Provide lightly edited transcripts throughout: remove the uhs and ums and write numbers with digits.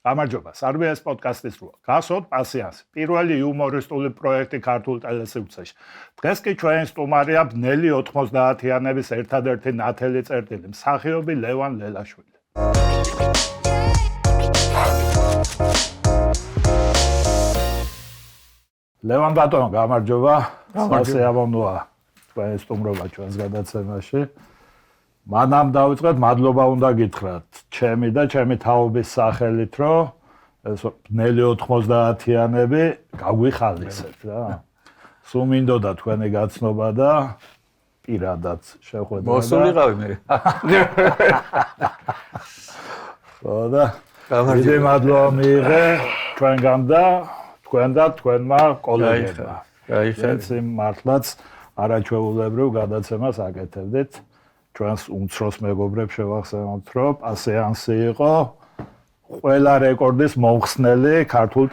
გამარჯობა, SBS პოდკასტის როა. გასვოთ პასიანსი. პირველი იუმორისტული პროექტი ქართულ ტელესიუცეში. დღეს კი ჩვენ სტუმარია ბნელი 90-იანების ერთადერთი ნათელი წერტილი, მსახიობი ლევან ლელაშვილი. ლევან ბატონო, გამარჯობა. სასიამოვნოა თქვენი სტუმრობა ჩვენს გადაცემაში. მანამ დავიწყეთ, მადლობა უნდა გითხრათ ჩემი და ჩემი თაობის სახელით, რომ ეს ბნელი 90-იანები გაგვიხალისეთ რა. სულ მინდოდა თქვენი გაცნობა და პირადად შეხვედრა. მოსულიყავი მე. ხო და დიდი მადლობა მიიღე ჩვენგან და თქვენმა კოლეგებმა. გაიხარეთ მართლაც არაჩვეულებრივ გადაცემას აკეთებდით. ჩვენს უმცროს მეგობრებს შევახსენოთ, რომ პასიანსი იყო ყველა რეკორდის მომხსნელი ქართულ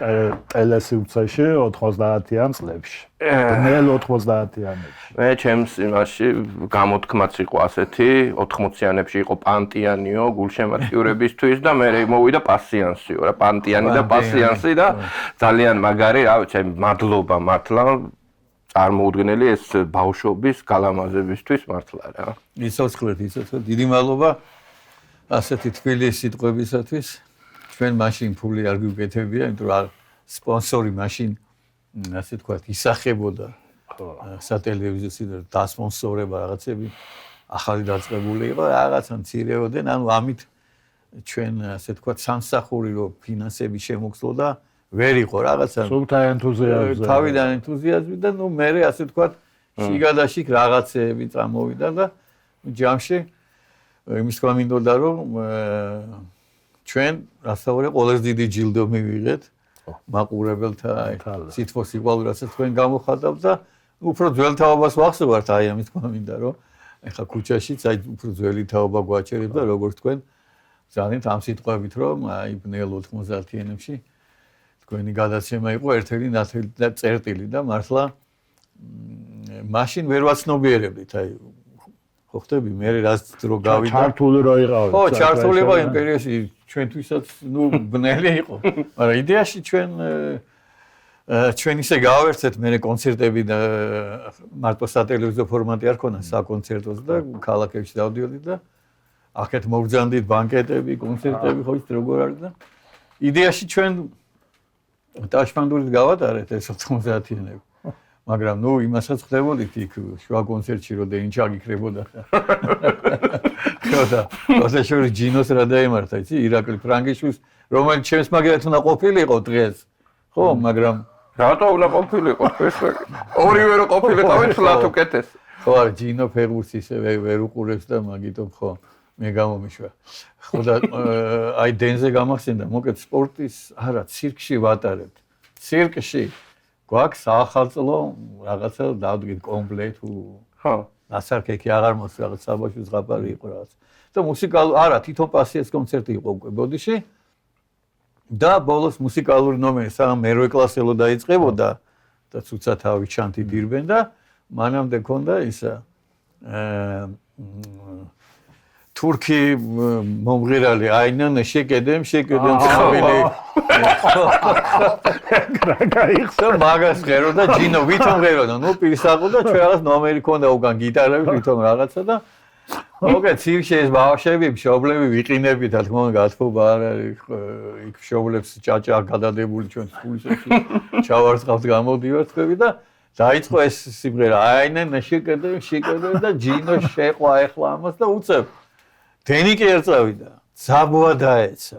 ტელესიუცეში 90-იან წლებში. ბნელ 90-იანებში. მე ჩემს იმაში გამოთქმაც იყო ასეთი, 80-იანებში იყო პანტიანიო გულშემატკივრებისთვის და მე მოვიდა პასიანსიო რა, პანტიანი და პასიანსი და ძალიან მაგარი, რა ვიცი, მადლობა მართლა წარმოუდგენელი ეს ბავშვობის გალამაზებისთვის მართლა რა. ისოცხლეთ, დიდი მადლობა ასეთი თბილი სიტყვებისათვის. ჩვენ მაშინ ფული არ გიგეთებია, იმიტომ რომ სპონსორი მაშინ ასე თქვა ისახებოდა სატელევიზიო დასპონსორება რაღაცები ახალი დაწყებული იყო, რაღაცა მცირეოდენ, ანუ ამით ჩვენ ასე თქვა სამსახური რო ფინანსები შემოგცლო და ვერ იყო რაღაცა სულთა ენთუზიაზმი. თავიდან ენთუზიაზმი და ნუ მე ასე თქვა შიგადაშიგ რაღაცეები წამოვიდა და ჯამში იმის თქვა მინდოდა რომ ჩვენ რასაუბრია ყველაზე დიდი ჯილდო მივიღეთ მაყურებელთა სითბოს სიყვარულსაც თქვენ გამოხატავთ და უფრო ძველ თაობას ვახსოვართ აი ამის თქვა მინდა რომ ეხა ქუჩაშიც აი უფრო ძველი თაობა გვაჩერებს და როგორც თქვენ ძალიან ამ სიტყვებით რომ აი ბნელ 90-იანებში თქვენი გადაცემა იყო ერთ-ერთი ნათელი წერტილი და მართლა მაშინ ვერ ვაცნობიერებდით აი ხო ხტები მე რაც დრო გავიდა ჩართული რო იყავით ხო ჩართული იყო იმ პერიოდში ჩვენთვისაც ნუ ბნელი იყო მაგრამ იდეაში ჩვენ ისე გავერთეთ მე კონცერტები და მარტო სატელევიზიო ფორმატი არ ქონა საკონცერტოზე და ქალაქებში დავდიოდით და აქეთ მოგზანდით ბანკეტები კონცერტები ხო ის როგორ არის და იდეაში ჩვენ ტაშფანდურით გავატარეთ ეს 90-იანები. მაგრამ ნუ იმასაც ხდებოდით იქ შუა კონცერტში რომ დენჩა გიქრებოდა. ხო და ოთაშორი ჯინოს რა დაემართა, იცი, ირაკლი ფრანგიშვილს, რომელიც ჩემს მაგერად უნდა ყოფილიყო დღეს. ხო, მაგრამ რატო უნდა ყოფილიყო დღეს? ორივე რო ყოფილიყავით, ფლათ უკეთეს. ხო, არა, ჯინო ფეგურს ისე ვერ უყურებს და მაგიტომ ხო მე გამომიშვა. ხო და აი დენზე გამახსენდა, მოკეთ სპორტის, არა, ცირკში ვატარებთ. ცირკში გვაქვს ახალწლო რაღაცა დავდგით კომპლეტ ხო. ასარქექი აღარ მოსწ რაღაც საბავშვო ზღაპარი იყო რაღაც. და მუსიკალური, არა, თვითონ პასიეს კონცერტი იყო უკვე ბოდიში. და ბოლოს მუსიკალური ნომერი სამ მერვე კლასელო დაიწყებოდა და ცუცა თავი ჩანთი დირბენ და მანამდე ქონდა ისა თურქი მომღერალი აინან შეკედემ ხავილი გაიხსნა მაგას ღერო და ჯინო ვითომ ღეროდა ნუ პირსაყო და ჩვენ რაღაც ნომერი ქონდა უკან გიტარები ვითომ რაღაცა და მოგე ცირკში ეს ბავშვები მშობლები ვიყინები და თქმა უნდა გათხოვა არ არის იქ მშობლებს ჭაჭა გადადებული ჩვენ სკოლაში ჩავარცხავთ გამოდივართ თქვები და დაიწყო ეს სიმღერა აინან შეკედემ და ჯინო შეყვა ეხლა ამას და უწევ დენიკი არ წავიდა, ძაბვა დაეცა.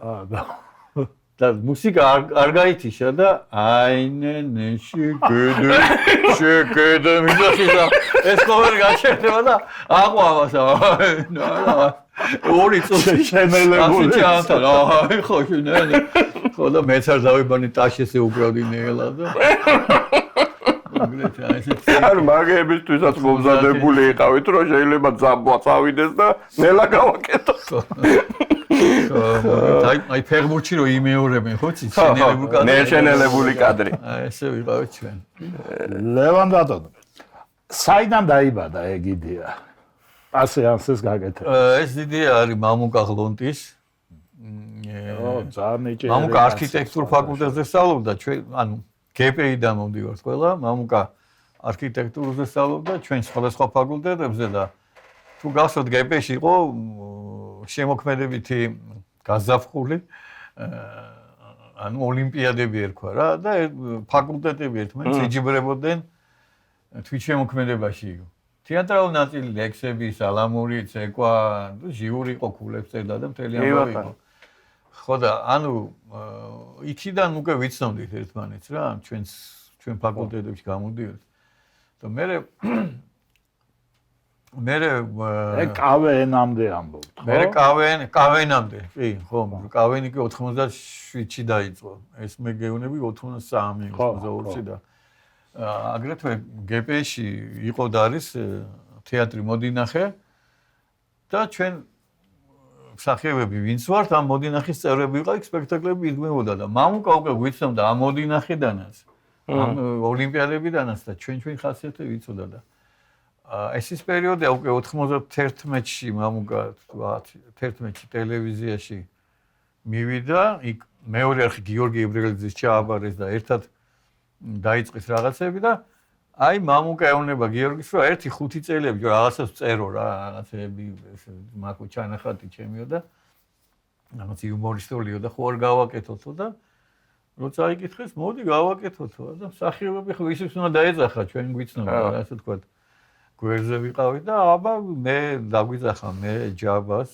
და მუსიკა არ გაითიშა და აინენ შეკედემ იზახიდა ეს ყოველ გაჩერდება და აყვავას ორი წუთი შემელებული აი ხო შენელი ხო და მეც არ დავიბანი ტაშესე უკრავდი ნელა და არ მაგებისთვისაც მომზადებული იყავით, რომ შეიძლება ძაბვა წავიდეს და ნელა გავაკეთოთ. აი ფეგმურჩი რომ იმეორებენ, ხო ცი? შენელებული კადრი. აი ესე ვიყავით ჩვენ. ლევან ბატონო. საიდან დაიბადა ეგ იდეა? პასიანსის გაკეთება. ეს იდეა არის მამუკა ღლონტის ძალიან ნიჭიერი. მამუკა არქიტექტურ ფაკულტეტზე სწავლობდა, ჩვენ ანუ GPI-დან მომდივართ ყველა, მამუკა არქიტექტურაზე სწავლობდა ჩვენ სხვადასხვა ფაკულტეტებზე და თუ გახსოვთ GPI-ში იყო შემოქმედებითი გაზაფხული ანუ ოლიმპიადები ერქვა რა და ფაკულტეტები ერთმანეთს ეჯიბრებოდნენ თვითშემოქმედებაში. თეატრალური ნაწილი, ლექსები, სალამური, ცეკვა, ჟიური იყო, ქულებს წერდა და მთელი ამბავი იყო. ხო და ანუ იქიდან უკვე ვიცნობდით ერთმანეთს რა, ჩვენ ფაკულტეტებში გამოდიოდით. და მე კავენამდე ამბობთ, ხო? მე კავენამდე, კი, ხო, კავენი კი 87-ში დაიწყო. ეს მე გეუბნები 83-82-ში და აგრეთვე GPI-ში იყო და არის თეატრი მოდინახე და ჩვენ მსახიობები ვინც ვართ ამ მოდინახის წევრები ვიყავით, სპექტაკლები იდგმებოდა და მამუკა უკვე გვიცნობდა ამ მოდინახიდანაც, ამ ოლიმპიადებიდანაც და ჩვენ ხასიათი ვიცოდა და ეს ის პერიოდია უკვე 91-ში მამუკა 11-ში ტელევიზიაში მივიდა, იქ მეორე არხი გიორგი ებრელიძის ჩააბარეს და ერთად დაიწყეს რაღაცები და აი მამუკა ეუბნება გიორგის რომ ერთი 5 წელები რაღაცას წერო რა რაღაცები მაკუ ჩანახატი ჩემიო და რაღაც იუმორისტულიო და ხო არ გავაკეთოთო და როცა აიკითხეს მოდი გავაკეთოთო და მსახიობები ხო ისიც უნდა დაეძახა ჩვენ გვიცნობა რა ასე თქვა გვერდზე ვიყავით და აბა მე დაგვიძახა მე ჯაბას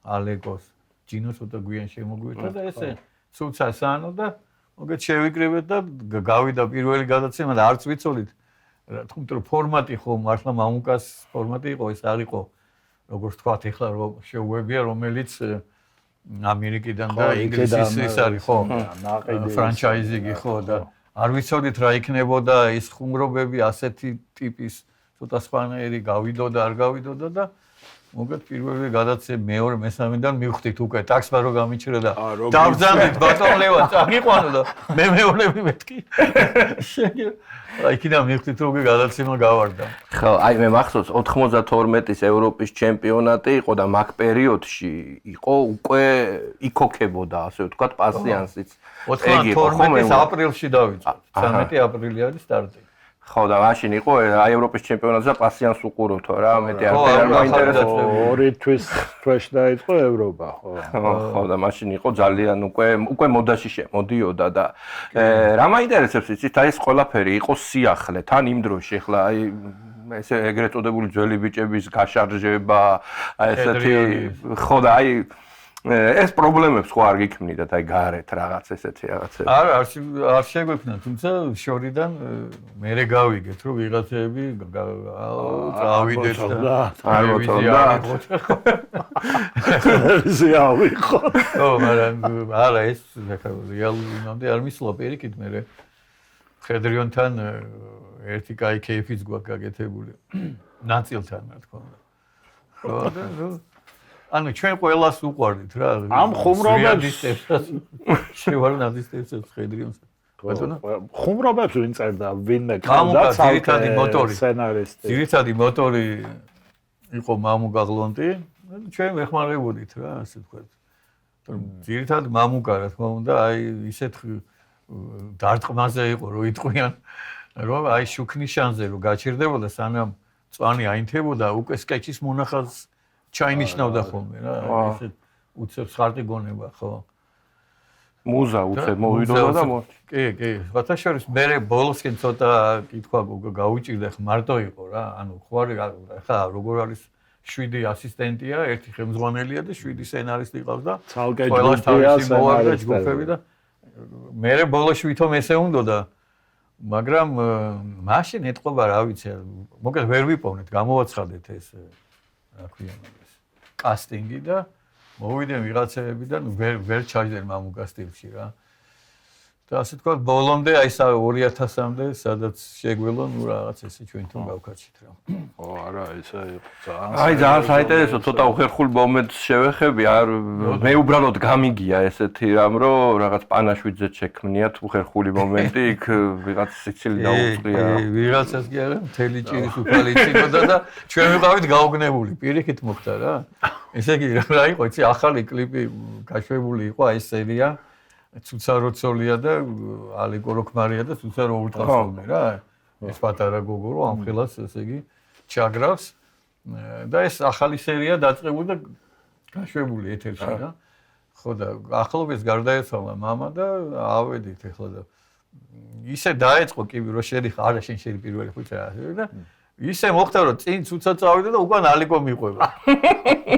ალეკოს ჯინოს უდა გვიან შემოგვირთა და ესე ცუცა სანო და მოგეთ შევიკრიბეთ და გავიდა პირველი გადაცემა და არც ვიცოდით თუმცა ფორმატი ხო მართლა მამუკას ფორმატი იყო ეს არ იყო როგორც თქვათ ეხლა რომ შეუებია რომელიც ამერიკიდან და ინგლისის ეს არის ხო ფრანჩაიზინგი ხო და არ ვიცოდით რა იქნებოდა ის ხუმრობები ასეთი ტიპის ცოტა სხვანაირი გავიდოდა არ გავიდოდა და მოგეთ პირველი გადაცემა მეორე მესამედან მივხვდით უკვე ტაქსმა რო გამიჩერა და დავძამეთ ბატონ ლევან წაგიყვანო და მე მეორები მეთქი იქიდან მივხვდით რომ უკვე გადაცემა გავარდა ხო აი მე მახსოვს 92-ის ევროპის ჩემპიონატი იყო და მაგ პერიოდში იყო უკვე იქოქებოდა ასე ვთქვათ პასიანსიც 92-ის ապრილში დავიწყო 13 აპრილი არის სტარტი ხო და მაშინ იყო ევროპის ჩემპიონატზე პასიანს უყურებთო რა მეტი არ მაინტერესებს ორი თვის ფრეშ დაიწყო ევროპა ხო და მაშინ იყო ძალიან უკვე მოდაში შემოდიოდა და რა მაინტერესებს იცით აი ეს ყველაფერი იყო სიახლე თან იმ დროში ახლა აი ესე ეგრეთ წოდებული ძველი ბიჭების გაშარჟება აი ესეთი ხო და აი ეს პრობლემებს ხო არ გიქმნიდათ აი გარეთ რაღაც ესეთი რაღაცები არ შეგვექნა თუმცა შორიდან მე გავიგეთ რომ ვიღაცები წავიდეთ და არ მოწონდა ტელევიზია ვიყო ხო მაგრამ არა ეს რეალურამდე არ მისვლა პირიქით მე ხედრიონთან ერთი კაი კეიფიც გვაქვს გაკეთებული ნაწილთან რა თქმა უნდა ხო და ანუ ჩვენ ყველას უყვარდით რა ამ ხუმრობებს შევარნადისტებს ხედრიონს ბატონო ხუმრობებს ვინ წერდა ვინმე ყავდა ძირითადი მოტორი სცენარისტი ძირითადი მოტორი იყო მამუკა გლონტი ჩვენ მეხმარებოდით რა ასე ვთქვათ ძირითადი მამუკა რა თქმა უნდა აი ისეთ დარტყმაზე იყო რომ იტყვიან რომ აი შუქნიშანზე რომ გაჩერდებოდა სანამ წვანი აინთებოდა უკვე სკეჩის მონახაზს ჩაინიშნავდა ხოლმე რა ესეთ უცებს ხარტი გონება ხო მუზა უცებ მოვიდოდა და კი სხვათა შორის მე ბოლოსკენ ცოტა კითხვა გავუჭირდა ხა მარტო იყო რა ანუ ხო ხა როგორ არის 7 ასისტენტია, 1 ხელმძღვანელია და 7 სცენარისტი ყავს და ყველას თავისი ჯგუფები და მე ბოლოში ვითომ ესე უნდოდა მაგრამ მაშინ ეთყობა რა ვიცი მოკლედ ვერ ვიპოვნეთ გამოვაცხადეთ ეს რა ქვია ეს კასტინგი და მოვიდნენ ვიღაცებიდან ვერ ჩაიდნენ მამუკა სტილში რა და ასე თქვა ბოლომდე აი 2000-მდე სადაც შეგვეძლო ნუ რაღაც ესე ჩვენ თვითონ გავკარჩით რა. ო არა ესე ძალიან აი ძალიან საინტერესო ცოტა უხერხულ მომენტს შევეხები არ მე უბრალოდ გამიგია ესეთი რამ რომ რაღაც პანაშვიძეც შექმნიათ უხერხული მომენტი იქ ვიღაც სიცილი დაუწყია ვიღაცას კი არა მთელი ჭირის უფალი იცინოდა და ჩვენ ვიყავით გაუგნებული პირიქით მოხდა რა ესე იგი რა იყო იცი ახალი კლიპი გაშვებული იყო აი სერია ცუცაროცოლია და ალიკო როქმარია და ცუცარო ულტრასოლმე რა ეს პატარა გოგო რო ამ ხელას ესე იგი ჩაგრავს და ეს ახალი სერია დაწყებული და გაშვებული ეთერში რა ხო და ახლობეს გარდაეცვალა მამა და ავედით ეხლა და ისე დაეწყო კი რომ შერიხა არა შენ შერი პირველი ხუთი რა და ისე მოხდა რომ წინ ცუცა წავიდა და უკან ალიკო მიყვება.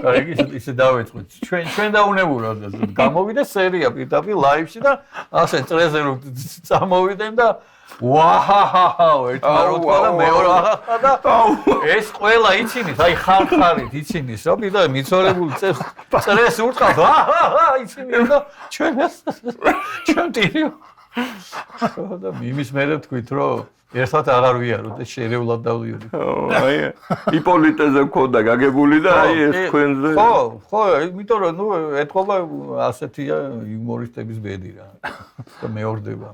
კარგი ისე დავეწყო. ჩვენ დაუნებურა და გამოვიდა სერია პირდაპირ ლაივში და ასე წრეზე რომ წამოვიდნენ და ვაჰაჰაჰა ერთმანეთს და მეორე და ეს ყველა იცინის აი ხარხარით იცინის რა პირდა მიცვალებული წრეს ურტყავს აჰაჰა იცინის და ჩვენ ტირიო და იმის მერე თქვით რომ ერთად აღარ ვიარო და შერეულად დავდიოდი. აი იპოლიტეზე მქონდა გაგებული და აი ეს თქვენზე. ხო, იმიტომ რომ ნუ ეთქობა ასეთია იუმორისტების ბედი რა. და მეორდება.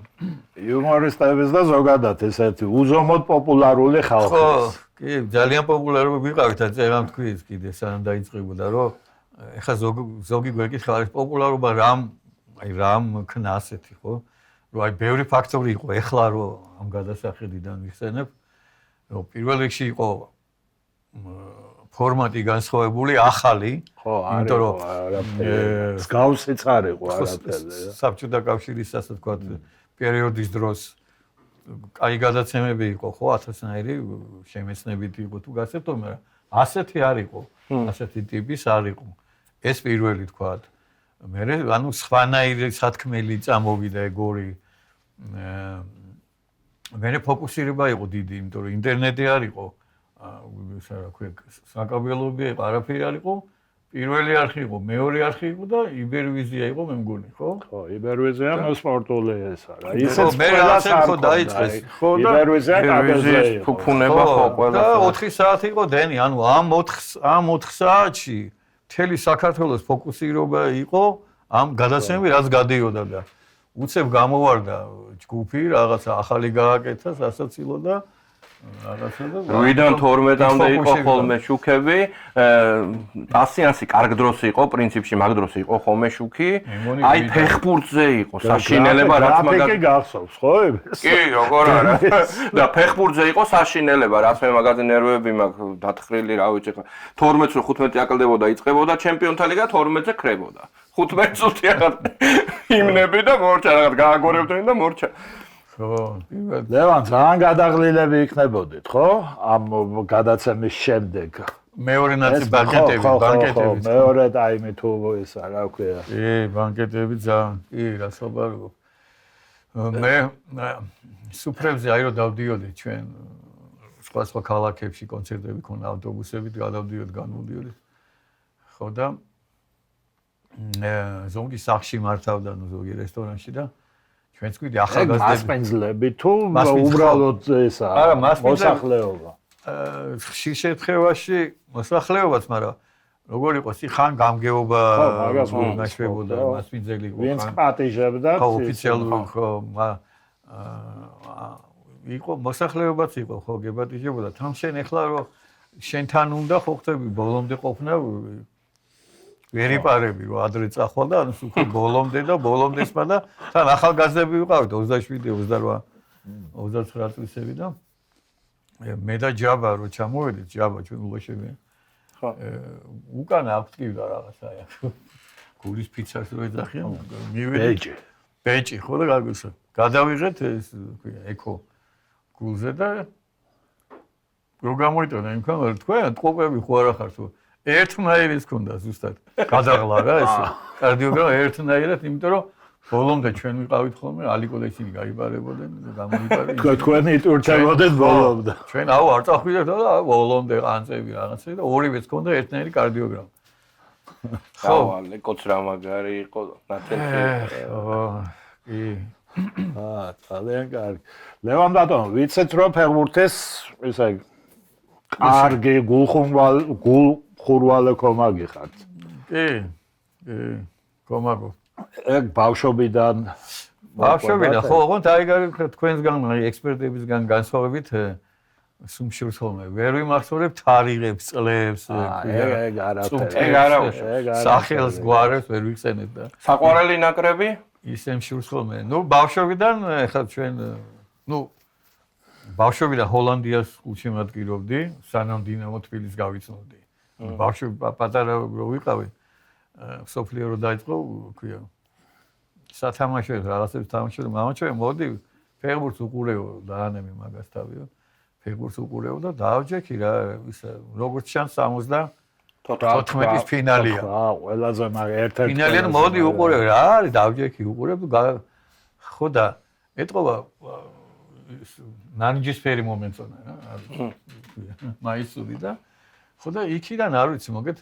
იუმორისტების და ზოგადად ესეთი უზომოდ პოპულარული ხალხი. ხო, კი, ძალიან პოპულარული ვიყავით და წერამ თქვით კიდე სანამ დაიწყებოდა რომ ეხა ზოგი გვეკითხა ეს პოპულარობა რამ ქნა ასეთი ხო? რომ აი ბევრი ფაქტორი იყო ეხლა რომ ამ გადასახედიდან ვიხსენებ რომ პირველ რიგში იყო ფორმატი განსხვავებული ახალი ხო იმიტომ რომ მსგავსიც არ იყო არაფერზე საბჭოთა კავშირის ასე ვთქვათ პერიოდის დროს აი გადაცემები იყო ხო 1000-ნაირი შემეცნებითი იყო თუ გასცემთ მაგრამ ასეთი არ იყო ასეთი ტიპის არ იყო ეს პირველი ვთქვათ მე ანუ სხვანაირი სათქმელი წამოვიდა ეგორი მე ფოკუსირება იყო დიდი იმიტომ რომ ინტერნეტი არ იყო ისა რა ქვია საკაბელოები იყო არაფერი არ იყო პირველი არხი იყო მეორე არხი იყო და იბერვიზია იყო მე მგონი ხო ხო იბერვიზია სპორტული ესა რა ისეც მე რაღაცა ხო დაიწყეს ხო და იბერვიზია ფუფუნება ხო ყველა და 4 საათი იყო დენი ანუ ამ 4 საათში მთელი საქართველოს ფოკუსირება იყო ამ გადაცემები რაც გადიოდა და უცებ გამოვარდა ჯგუფი რაღაცა ახალი გააკეთა სასაცილო და რაღაცა და 8-დან 12-მდე იყო ხოლმე შუქები პასიანსი კარგ დროს იყო პრინციპში მაგ დროს იყო ხოლმე შუქი აი ფეხბურთზე იყო საშინელება რაც მაგას გახსოვს ხო კი როგორ არა და ფეხბურთზე იყო საშინელება რაც მე მაგაზე ნერვები მაქვს დათხრილი რა ვიცი 12-ს რო 15 აკლდებოდა იწყებოდა ჩემპიონთა ლიგა 12-ზე ქრებოდა 15 წუთი აღარ იმნები და მორჩა რაღაც გააგორებდნენ და მორჩა ხო ლევან ძალიან გადაღლილები იქნებოდით ხო ამ გადაცემის შემდეგ მეორე ნაწილი ბანკეტები მეორე ტაიმი თუ ისა რა ქვია კი ბანკეტები ძალიან კი რასაუბარებო მე სუფრებზე აი რომ დავდიოდი ჩვენ სხვა ქალაქებში კონცერტები ქონა ავტობუსებით გადავდიოდი განმოდიოდი ხო და ზოგი სახში მართავდა ნუ ზოგი რესტორანში და ჩვენც გვიდი ახალგაზრდები მასპინძლები თუ უბრალოდ ესა მოსახლეობა ხშირ შემთხვევაში მოსახლეობაც მაგრამ როგორ იყოს ხან გამგეობა ნაშვებოდა მასპინძელი იყო ვინც პატიჟებდა ხო ოფიციალური ხო იყო მოსახლეობაც იყო ხო გეპატიჟებოდა თან შენ ეხლა რომ შენთან უნდა ხო ხდები ბოლომდე ყოფნა ვერიპარები რომ ადრე წახვალ და ანუ უკვე ბოლომდე და ბოლომდესმა და თან ახალგაზრდები ვიყავით 27 28 29 წლისები და მე და ჯაბა რო ჩამოვედით ჯაბა ჩვენ ულაშები ხო უკან აფტკივდა რაღაცა აი გულის ფიცას რო ეძახიან მივედი ბეჭი ხო და გაგუსა გადავიღეთ ეს ქვია ეკო გულზე და რო გამოიტანა იმქან თქვენ ტყუპები ხო არა ხართ ერთნაირის ქონდა ზუსტად გადაღლა რა ეს კარდიოგრამა ერთნაირად იმიტომ რომ ბოლომდე ჩვენ ვიყავით ხოლმე ალიკო და ისინი გაიბარებოდნენ გამოიყარეთ თქვენი ტურჩებოდეთ ბოლომდე ჩვენ აუ არ წახვიდეთ და ბოლომდე ყანწები რაღაცა და ორივეც ქონდა ერთნაირი კარდიოგრამა ხო ალეკოც რა მაგარი იყო ნათელში ხო კი ძალიან კარგი. ლევან ბატონო, ვიცით რომ ფეხბურთის ესე კარგი გულხურვალე კომაგი ხართ. კი, კომაგო. ეგ ბავშვობიდან ხო, ოღონდ აი თქვენსგან ექსპერტებისგან განსხვავებით სუმშურს ხოლმე ვერ ვიმახსოვრებ თარიღებს, წლებს, ეგ არაფერი. ეგ არა უშავს. სახელს გვარებს ვერ ვიხსენებ და საყვარელი ნაკრები? ისემ შურს ხოლმე. ბავშვობიდან ახლა ჩვენ ბავშვობიდან ჰოლანდიას გულშემატკივრობდი, სანამ დინამო თბილისს გავიცნობდი. ბავშვი პატარა რო ვიყავი, სოფლიო რო დაიწყო, ქვია. სათამაშოებს რაღაცებს თამაშობდი, მამაჩემ მოდი ფეხბურთს უყურეო და ანემი მაგას თავიო. ფეხბურთს უყურეო და დავჯექი რა, ისა როგორც ჩანს 74-ის ფინალია. ყველაზე ერთ-ერთი ფინალია მოდი უყურებ რა არის დავჯექი უყურებ ხო და ეტყობა ნარინჯისფერი მომენტონა რა მაისური და ხო და იქიდან არ ვიცი მოგეთ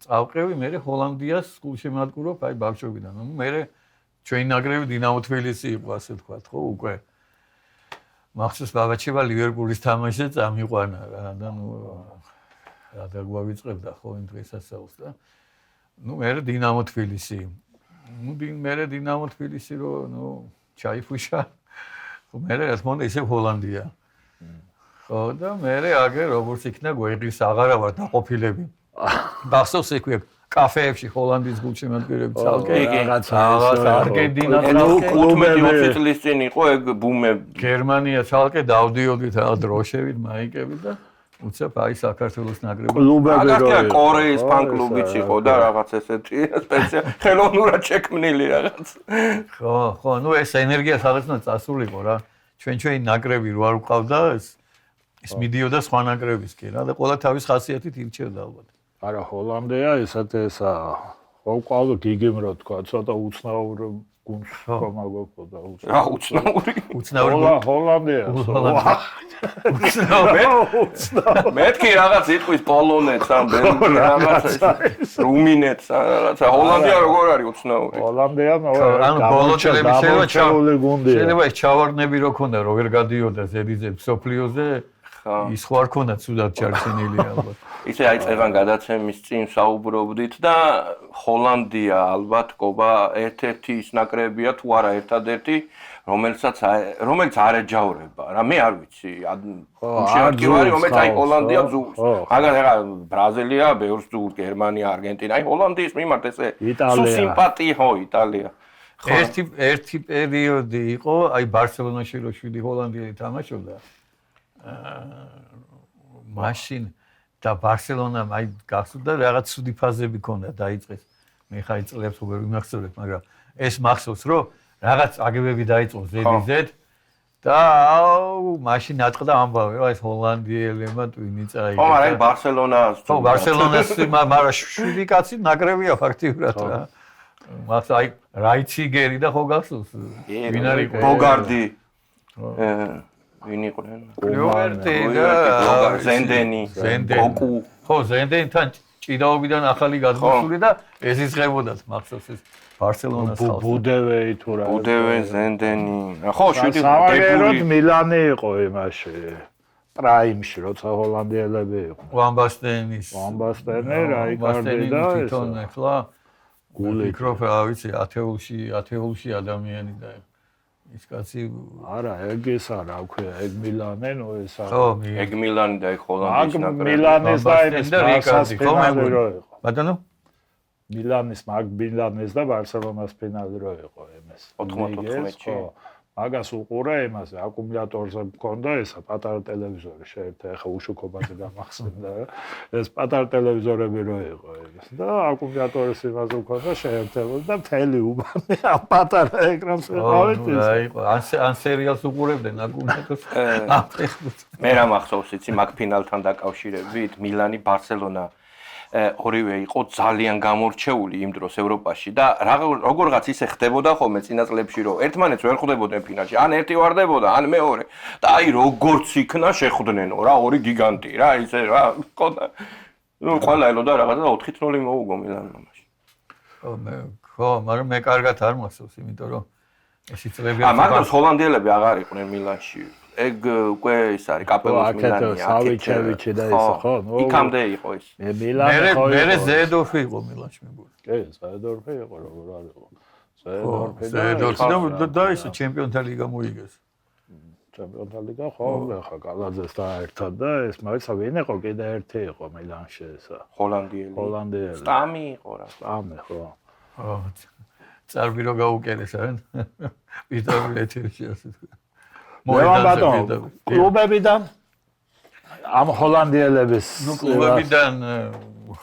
წავყევი მე ჰოლანდიას გულშემატკივრობ აი ბავშვობიდან მე ჩვენი ნაკრები დინამო თბილისი იყო ასე ვთქვათ ხო უკვე მახსოვს ბაბაჩევა ლივერპულის თამაშზე წამიყვანა რა და რა დაგვავიწყებდა ხო იმ დღესასწაულს და მე დინამო თბილისი მე დინამო თბილისი რო ჩაიფუშა ხო მე რა თქმა უნდა ისე ჰოლანდია ხო და მე აგერ როგორც იქნა გვერდის აღარა ვარ დაყოფილები გახსოვს ექვე კაფეებში ჰოლანდიის გულშემატკივრები ცალკე რაღაცა არგენტინა კლუბები 20 წლის წინ იყო ეგ ბუმები გერმანია ცალკე დავდიოდით რა დროშებით მაიკებით და უცებ აი საქართველოს ნაკრები აგარია კორეის ფან-კლუბიც იყო და რაღაც ესეთი სპეციალური ხელოვნურად შექმნილი რაღაც ხო ეს ენერგია სადაც წასულიყო რა ჩვენი ნაკრები რო არ ვყავდა ეს მიდიოდა სხვა ნაკრებისკენ რა და ყველა თავის ხასიათით ირჩევდა ალბათ არა ჰოლანდია ესა ყოველ გიგიმრო თქვა ცოტა უცნაური გუნდს კომაგობდა უცნაური ჰოლანდია მეთქი რაღაც იტყვის პოლონეთს ან ბელგიას რაღაცა რუმინეთს რაღაცა ჰოლანდია როგორ არის უცნაური ჰოლანდია ანუ ბოლოჩელები შეიძლება ჩავარდნები რო ქონდა რო ვერ გადიოდა ზედიზე სოფლიოზე ის ხო არ ქონდა ცუდად ჩარჩენილი ალბათ ისე აი წევან გადაცემის წინ საუბრობდით და ჰოლანდია ალბათ ყობა ერთ-ერთი ის ნაკრებია თუ არა ერთადერთი რომელიც არ ეჯავრება რა მე არ ვიცი შეარტკივარი რომელიც აი ჰოლანდია ძურს მაგალითად ეხა ბრაზილია ბევრს ძურს გერმანია არგენტინა აი ჰოლანდიის მიმართ ესე სუსიმპათია ხო იტალია ერთი პერიოდი იყო აი ბარსელონაში რო 7 ჰოლანდიელი თამაშობდა მაშინ და ბარსელონამ აი გახსოვდა რაღაც ცუდი ფაზები ქონდა დაიწყეს მე ხაი წლებს ვერ ვიმახსოვრებ მაგრამ ეს მახსოვს რომ რაღაც აგებები დაიწყო ზედიზედ და მაშინ ატყდა ამბავი რა ეს ჰოლანდიელებმა ტვინი წაიგე ხო მაგრამ ბარსელონას ხო ბარსელონას მაგრამ 7 კაცი ნაკრებია ფაქტიურად რა მახსოვს აი რაიციგერი და ხო გახსოვს ვინ არის ბოგარდი ვინ იყვნენ? კლიოვერტი და ზენდენი, გოკუ. ხო, ზენდენთან ჭიდაობიდან ახალი გადმოსული და ეს იზღებოდათ მახსოვს ეს ბარსელონას ხალხი. ბუდევეი თუ რა. ბუდევე, ზენდენი. ხო, შვიდი დებური მილანი იყო იმაში. პრაიმში, როცა ჰოლანდიელები იყო. ვან ბასტენის. ვან ბასტენი, რაიკარდი და ეს. თვითონ ახლა გული მიკროფონი, რა ვიცი, ათეულში ადამიანი და ის კაცი არა ეგ ეს არა აქვე ეგ მილანე ნო ეს არა ხო ეგ მილანი და ეგ ჰოლანდიის ნაკრები მილანის და ეს ფინალი რო იყო ბატონო მილანის მილანის და ბარსელონას ფინალი რო იყო იმას 94-ში მაგას უყურე იმაზე აკუმულატორზე მქონდა ესა პატარა ტელევიზორი შეერთდა ახლა უშუქობაზე გამახსენდა ეს პატარა ტელევიზორები რო იყო ეს და აკუმულატორის იმაზე მქონდა შეერთებული და მთელი უბანი პატარა ეკრანს ვიყავით ეს ან სერიალს უყურებდნენ აკუმულატორს მე რა მახსოვს იცი მაგ ფინალთან დაკავშირებით მილანი ბარსელონა ორივე იყო ძალიან გამორჩეული იმ დროს ევროპაში და როგორღაც ისე ხდებოდა ხოლმე წინა წლებში რომ ერთმანეთს ვერ ხვდებოდნენ ფინალში ან ერთი ვარდებოდა ან მეორე და აი როგორც იქნა შეხვდნენო რა ორი გიგანტი რა ისე რა ყოდა ნუ ყველა ელოდა რაღაცა 4-0 მოუგო მილანმა მაშინ ხო მაგრამ მე კარგად არ მახსოვს იმიტომ რომ ეს იწლები მაგრამ ჰოლანდიელები აღარ იყვნენ მილანში. ეგ უკვე ის არის კაპელოს მილანია. სავიჩევიჩი და ის ხო? იქამდე იყო ის. მილანი ხო? მე ზედორფი იყო მილანში მეგონა. კი, ზედორფი იყო როგორ არ იყო. ზედორფი და ის ჩემპიონთა ლიგა მოიგეს. ჩემპიონთა ლიგა ხო, ხა გალაძესთან ერთად და ეს მაინც ვინ იყო კიდე ერთი იყო მილანში ესა. ჰოლანდიელი. სტამი იყო რა. სტამი ხო. ხო. წარბი რო გაუკერეს არენ? ვიტავი ეთერში ასე თქვა. მოედანზე კლუბებიდან ამ ჰოლანდიელების კლუბებიდან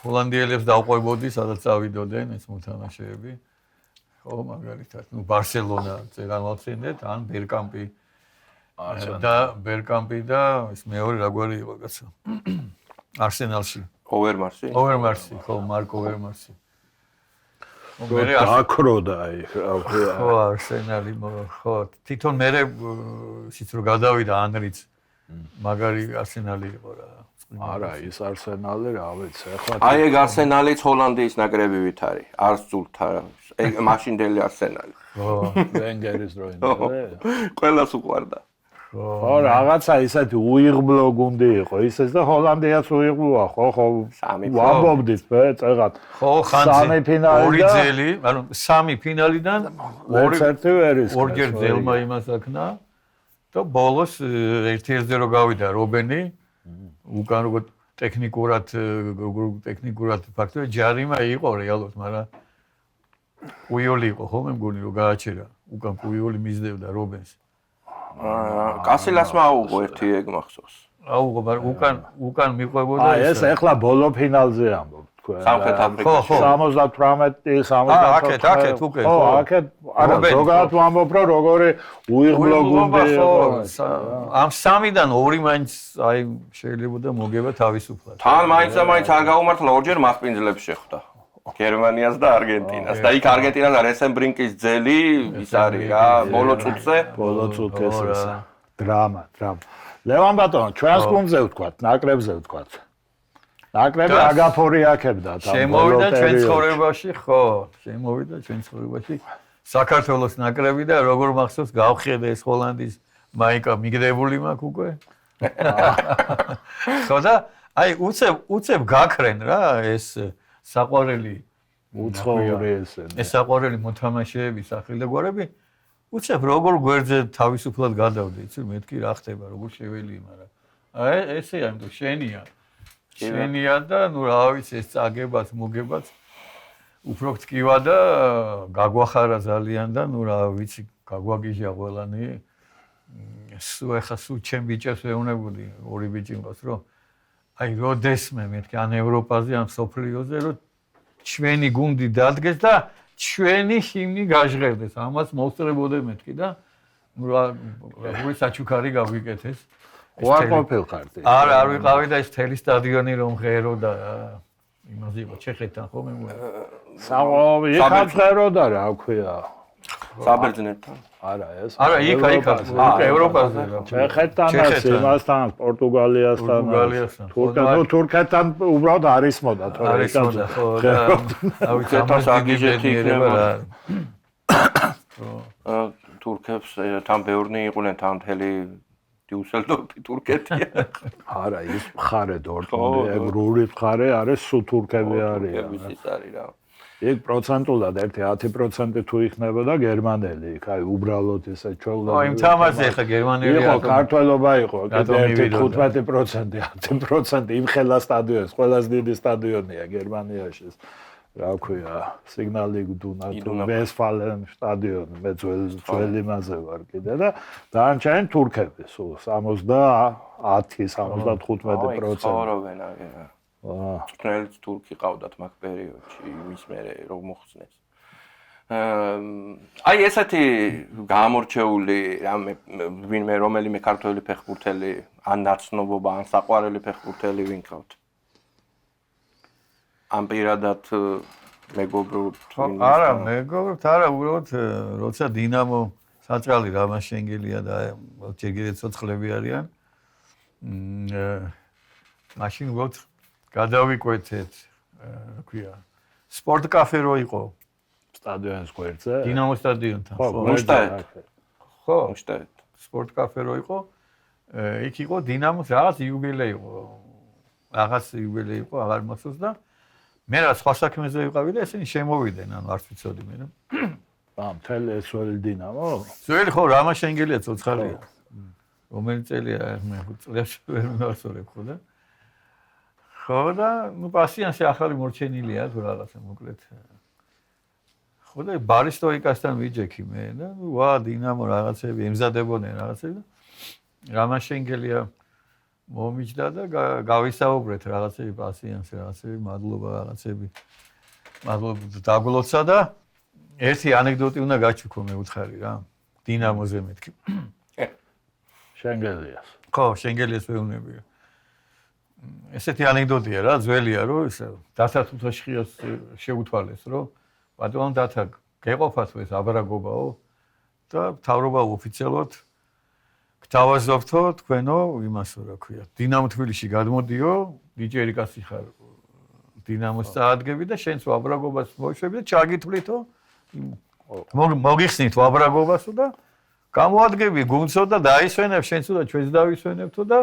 ჰოლანდიელებს დავყვებოდი, სადაც წავიდოდნენ ეს მოთამაშეები. ხო, მაგალითად, ბარსელონა წეგანვალცინდეთ, ან ბერკამპი და ის მეორე რაგვარი იყო კაცო. არსენალში. ოვერმარსი, ხო, მარკ ოვერმარსი. მე აკროდა აი, ხო, არსენალი, ხო, თვითონ მე ისიც რო გადავიდა ანრიც მაგარი არსენალი იყო რა. არა, ის არსენალი რა ვიცი, ახლა აი ეგ არსენალიც ჰოლანდიის ნაკრებივით არის, არც ზულთა რა. ეგ მაშინდელი არსენალი. ხო, ვენგერის დროინდელი. ყველას უყვარდა. ხო, რაღაცა ისეთი უიღბლო გუნდი იყო, ისეც და ჰოლანდიაც უიღბლოა, ხო, ვამბობდით მე წეგად. ხო, ხანძი. ორი ძელი, ანუ სამი ფინალიდან ერთი ვერის. ორჯერ ძელმა იმას აქნა და ბოლოს 1-1-ზე რო გავიდა რობენი, უკან როგორ ტექნიკურად ფაქტობრივად ჯარიმა იყო რეალურად, მაგრამ პუიოლი იყო ხო მე მგონი რომ გააჩერა, უკან პუიოლი მისდევდა რობენს. კასილასმა აუღო ერთი ეგ მახსოვს. აუღო, მაგრამ უკან მიყვებოდა ეს. ეს ახლა ბოლო ფინალზე ამბობ თქვენ. სამხრეთ აფრიკაში. 78, 74. აქეთ უკვე. ხო, აქეთ არა, ზოგადად ვამბობ რომ როგორი უიღბლო გუნდი იყო. ამ სამიდან ორი მაინც აი შეიძლება და მოგება თავისუფლად. თან მაინც არ გაუმართლა ორჯერ მასპინძლებს შეხვდა. გერმანიას და არგენტინას და იქ არგენტინას რესენბრინკის ძელი ის არის რა ბოლო წუთზე ეს დრამა ლევან ბატონო ჩვენს გუნდზე ვთქვათ ნაკრებზე ვთქვათ ნაკრები აგაფორი აქებდა შემოვიდა ჩვენ ცხოვრებაში ხო შემოვიდა ჩვენ ცხოვრებაში საქართველოს ნაკრები და როგორ მახსოვს გავხედე ეს ჰოლანდიის მაიკა მიგდებული მაქვს უკვე ხო და აი უცებ გაქრენ რა ეს საყვარელი უცხოური ეს საყვარელი მოთამაშეები სახელგვარები უცებ როგორ გვერდზე თავისუფლად გადავდი იცი მეთქი რა ხდება როგორ შეველი მაგრამ აი ესეა იმიტომ შენია და ნუ რა ვიცი ეს წაგებაც მოგებაც უფრო გტკივა და გაგვახარა ძალიან და ნუ რა ვიცი გაგვაგიჟა ყველანი სულ ჩემ ბიჭებს ვეუბნებოდი ორი ბიჭი მყავს რომ აი როდესმე მეთქი ან ევროპაზე ან სოფლიოზე რომ ჩვენი გუნდი დადგეს და ჩვენი ჰიმნი გაჟღერდეს ამას მოვსწრებოდე მეთქი და რა საჩუქარი გავიკეთეს არ ყოფილხარ არ ვიყავი და ეს თელი სტადიონი რომ ღერო და იმაზე იყო ჩეხეთთან ხო მე საყვავი იქაც ღეროდა რა ქვია საბერძნეთთან არა ეს არა იქ ევროპაზე ჩეხეთთანაც იმასთან პორტუგალიასთან თურქეთთან უბრალოდ არის მოდა თორე ხო და ავიცი აგიჟეთი იქნება თურქებს თან ბევრნი იყვნენ თან მთელი დიუსელდორფი თურქეთია არა ის მხარე დორტმუნდი ეგ რული მხარე არის სულ თურქები არის ის არის რა ეგ პროცენტულად 10% თუ იქნებოდა გერმანელი, აი უბრალოდ ესე ჩვეულებრივ. აი თამაში ხა გერმანელი იყო ქართველობა იყო, კიდე 15%, 10% იმ ხელა სტადიონს, ყველაზე დიდი სტადიონია გერმანიაში. რა ქვია, სიგნალი იდუნა ვესფალენ სტადიონი, მე ძველი მასე ვარ კიდე და დანარჩენი თურქები, სულ 70-75%. ცხოვრობენ აგერა. წვრთნელიც თურქი ყავდათ მაგ პერიოდში იმის მერე რომ მოხსნეს. აი ესეთი გამორჩეული ვინმე რომელიმე ქართველი ფეხბურთელი ან ნაცნობობა ან საყვარელი ფეხბურთელი ვინ ყავთ? ამ პირადად მეგობრობთ არა მეგობრობთ არა უბრალოდ როცა დინამო საჭრალი რამაშენგელია და ჯერ კიდევ ცოცხლები არიან მაშინ უბრალოდ გადავიკვეთეთ, რა ქვია, სპორტ კაფე რო იყო. სტადიონის გვერდზე. დინამო სტადიონთან. ხო, მუშტაეთ. სპორტ კაფე რო იყო, იქ იყო დინამოს რაღაც იუბილეი იყო. რაღაც იუბილეი იყო, აღარ მახსოვს და მე რა სხვა საქმეზე ვიყავი და ესენი შემოვიდნენ, ანუ არც ვიცოდი მე რა. მთელი ეს ძველი დინამო? ძველი ხო, რამა შენგელია ცოცხალია. რომელი წელია მე წლებში ვერ მივასწორებ ხო და ხო და ნუ პასიანსი ახალი მორჩენილია თუ რაღაცა მოკლედ ხო და ბარისტოიკასთან ვიჯექი მე და ვა დინამო რაღაცები ემზადებოდნენ რაღაცები და რამა შენგელია მომიჯდა და გავისაუბრეთ რაღაცები პასიანსი რაღაცები მადლობა რაღაცები მადლობა დაგლოცა და ერთი ანეკდოტი უნდა გაჩუქო მე უთხარი რა დინამოზე მეთქი შენგელიას. ხო, შენგელიას ვეუბნებია. ესეთი ანეკდოტია რა, ძველია, რომ ეს დათა თუთაშხიას შეუთვალეს, რომ ბატონო დათა გეყოფათ ეს აბრაგობაო და მთავრობა ოფიციალურად გთავაზობთო თქვენო იმასო რა ქვია. დინამო თბილისში გადმოდიო, დიჯეი კაცი ხარ. დინამოს წაადგები და შენც აბრაგობას მოიშვები და ჩაგითვლითო. მოგიხსნით აბრაგობასო და გამოადგები გუნცო და დაისვენებ შენც და ჩვენც დავისვენებთო და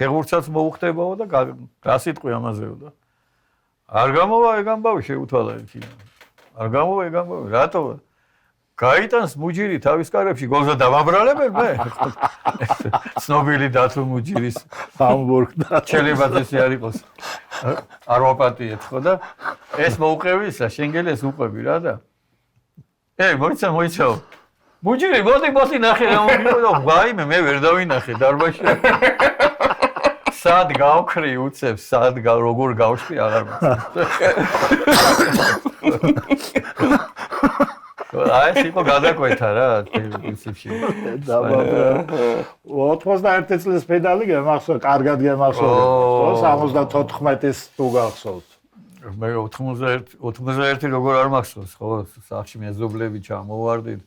ფეხბურთსაც მოუხდებაო და რა სიტყვი ამაზეო და არ გამოვა ეგ ამბავი შეუთვალა ერთი არ გამოვა ეგ ამბავი რატო გაიტანს მუჯირი თავის კარებში გოლზე დავაბრალებენ მე ცნობილი დათო მუჯირის ჰამბურგდა ჩელებაძესი არ იყოს არ ვაპატიეთ ხო და ეს მოუყევისა შენგელიას უყვები რა და მოიცაო მუჯირი მოდი ნახე რა მოგიყო ვაიმე მე ვერ დავინახე დარბაზში სად გავქრი უცებ სად როგორ გავშვი აღარ მოგწონს აი ეს იყო გადაკვეთა რა პრინციპში 91 წლის პედალი გემახსოვს კარგად გემახსოვს ხო 74-ის თუ გახსოვთ მე 91 როგორ არ მახსოვს ხო სახში მეზობლები ჩამოვარდით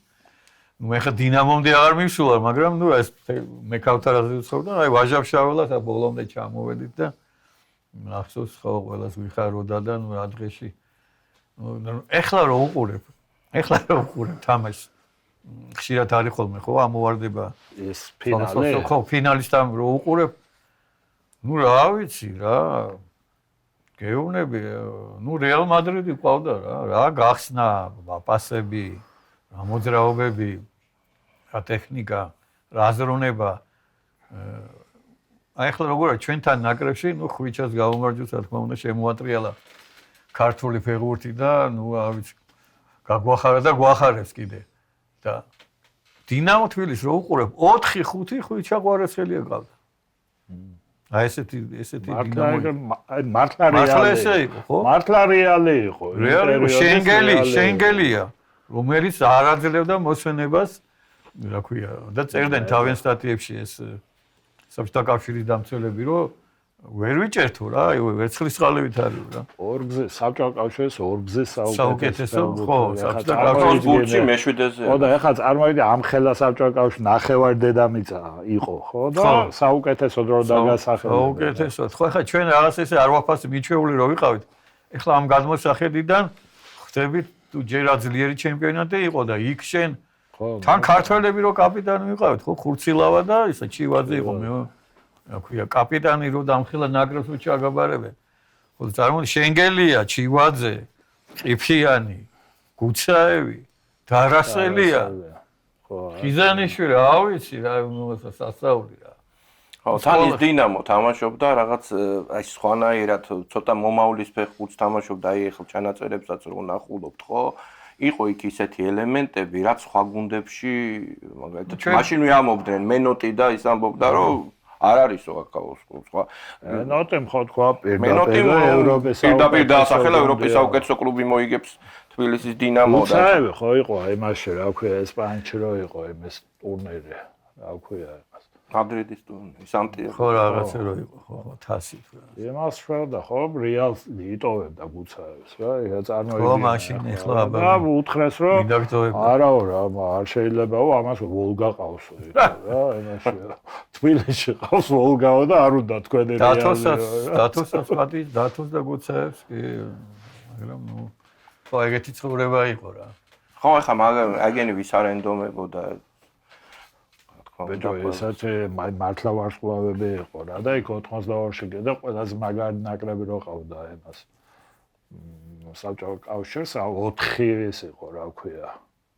ნუ ეხა დინამომდე აღარ მივსულა, მაგრამ ნუ ეს მე ქავთარაზე ვცხოვრდა, აი ვაჟავშაველად ბოლომდე ჩამოვედით და ახსოვს ხო ყველას ვიხაროდა და ნუ რა დღეში ნუ ეხლა რო უყურებ თამაშს ხშირად არის ხოლმე ხო ამოვარდება ეს ფინალი ხო ფინალისტამ რო უყურებ ნუ რა ვიცი რა გეუბნები ნუ რეალ მადრიდი ყავდა რა გახსნა პასები რა მოძრაობები, რა ტექნიკა, რა აზროვნება. აი ახლა როგორია ჩვენთან ნაკრებში, ნუ ხვიჩას გავუმარჯვოთ, რა თქმა უნდა, შემოატრიალა ქართული ფეხბურთი და ნუ არ ვიცი, გაგვახარა და გვახარებს კიდე. და დინამო თბილისს რო უყურებ, 4-5 ხვიჩა ყვარესხელია გავდა. აი ესეთი დინამო. მართლა რეალი იყო, ხო? მართლა რეალი იყო. რეალი შენგელია. რომელიც არ აძლევდა მოსვენებას, რა ქვია, და წერდნენ თავენ სტატიებში ეს საბჭოთა კავშირის დამცველები, რომ ვერ ვიჭერთო რა, აი ვერცხლისწყალებით არის რა. ორგზე საბჭოთა კავშირის ორგზე საუკეთესო, ხო, საბჭოთა კავშირის ბურთში მეშვიდეზე. ხო და ეხლა წარმოვიდგინე ამ ხელა საბჭოთა კავშირის ნახევარ დედამიწა იყო, ხო და საუკეთესო დრო დაგასახელდა. საუკეთესო. ხო ეხლა ჩვენ რაღაც ესე არ ვაფასე მიჩვეული რო ვიყავით. ეხლა ამ გადმოსახედიდან ხვდებით თუ ჯერა ძლიერი ჩემპიონატი იყო და იქ შენ თან ქართველები რო კაპიტანი ვიყავით ხო ხურცილავა და ისა ჩივაძე იყო მე რა ქვია კაპიტანი რო დამხილა ნაკრებს უჩაგაბარებენ ხო წარმოიდგინე შენგელია ჩივაძე ყიფიანი გუცაევი დარასელია ხო ხიზანიშვილი რა ვიცი რა სასწაული რა ხო თან ის დინამო თამაშობდა რაღაც აი სხვანაირად ცოტა მომავლის ფეხბურთს თამაშობდა აი ახლა ჩანაწერებსაც რო ნახულობთ ხო იყო იქ ისეთი ელემენტები რაც სხვა გუნდებში მაგალითად მაშინ ვიამობდნენ მენოტი და ის ამბობდა რომ არ არისო აქაოს სხვა მენოტი ხო თქვა პირდაპირ ევროპის პირდაპირ დაასახელა ევროპის საუკეთესო კლუბი მოიგებს თბილისის დინამო და უცაევი ხო იყო აი მაშინ რა ქვია ესპანეთში რო იყო ეს ტურნირი რა ქვია მადრიდის ტურნირი სანტიაგო ხო რაღაცა რო იყო ხო თასით რა იმას შვერდა ხო რეალს იტოვებდა გუცაევს რა ეხა წარმოიდგინე ხო მაშინ ეხლა აბა და უთხრეს რომ არაო რა არ შეიძლებაო ამას ვოლგა ყავსო რა იმაში თბილისში ყავს ვოლგაო და არ უნდა თქვენი რეალი დათოსაც პატი დათოს და გუცაევს კი მაგრამ ნუ ხო, ეგეთი ცხოვრება იყო რა. ხო, ეხლა აგენი ვის არენდომებოდა ბეჭო ესეთი მართლა ვარსკვლავები იყო რა და იქ 82-ში კიდე ყველაზე მაგარი ნაკრები რო ყავდა ენას. საბჭოთა კავშირს 4 ის იყო რა ქვია.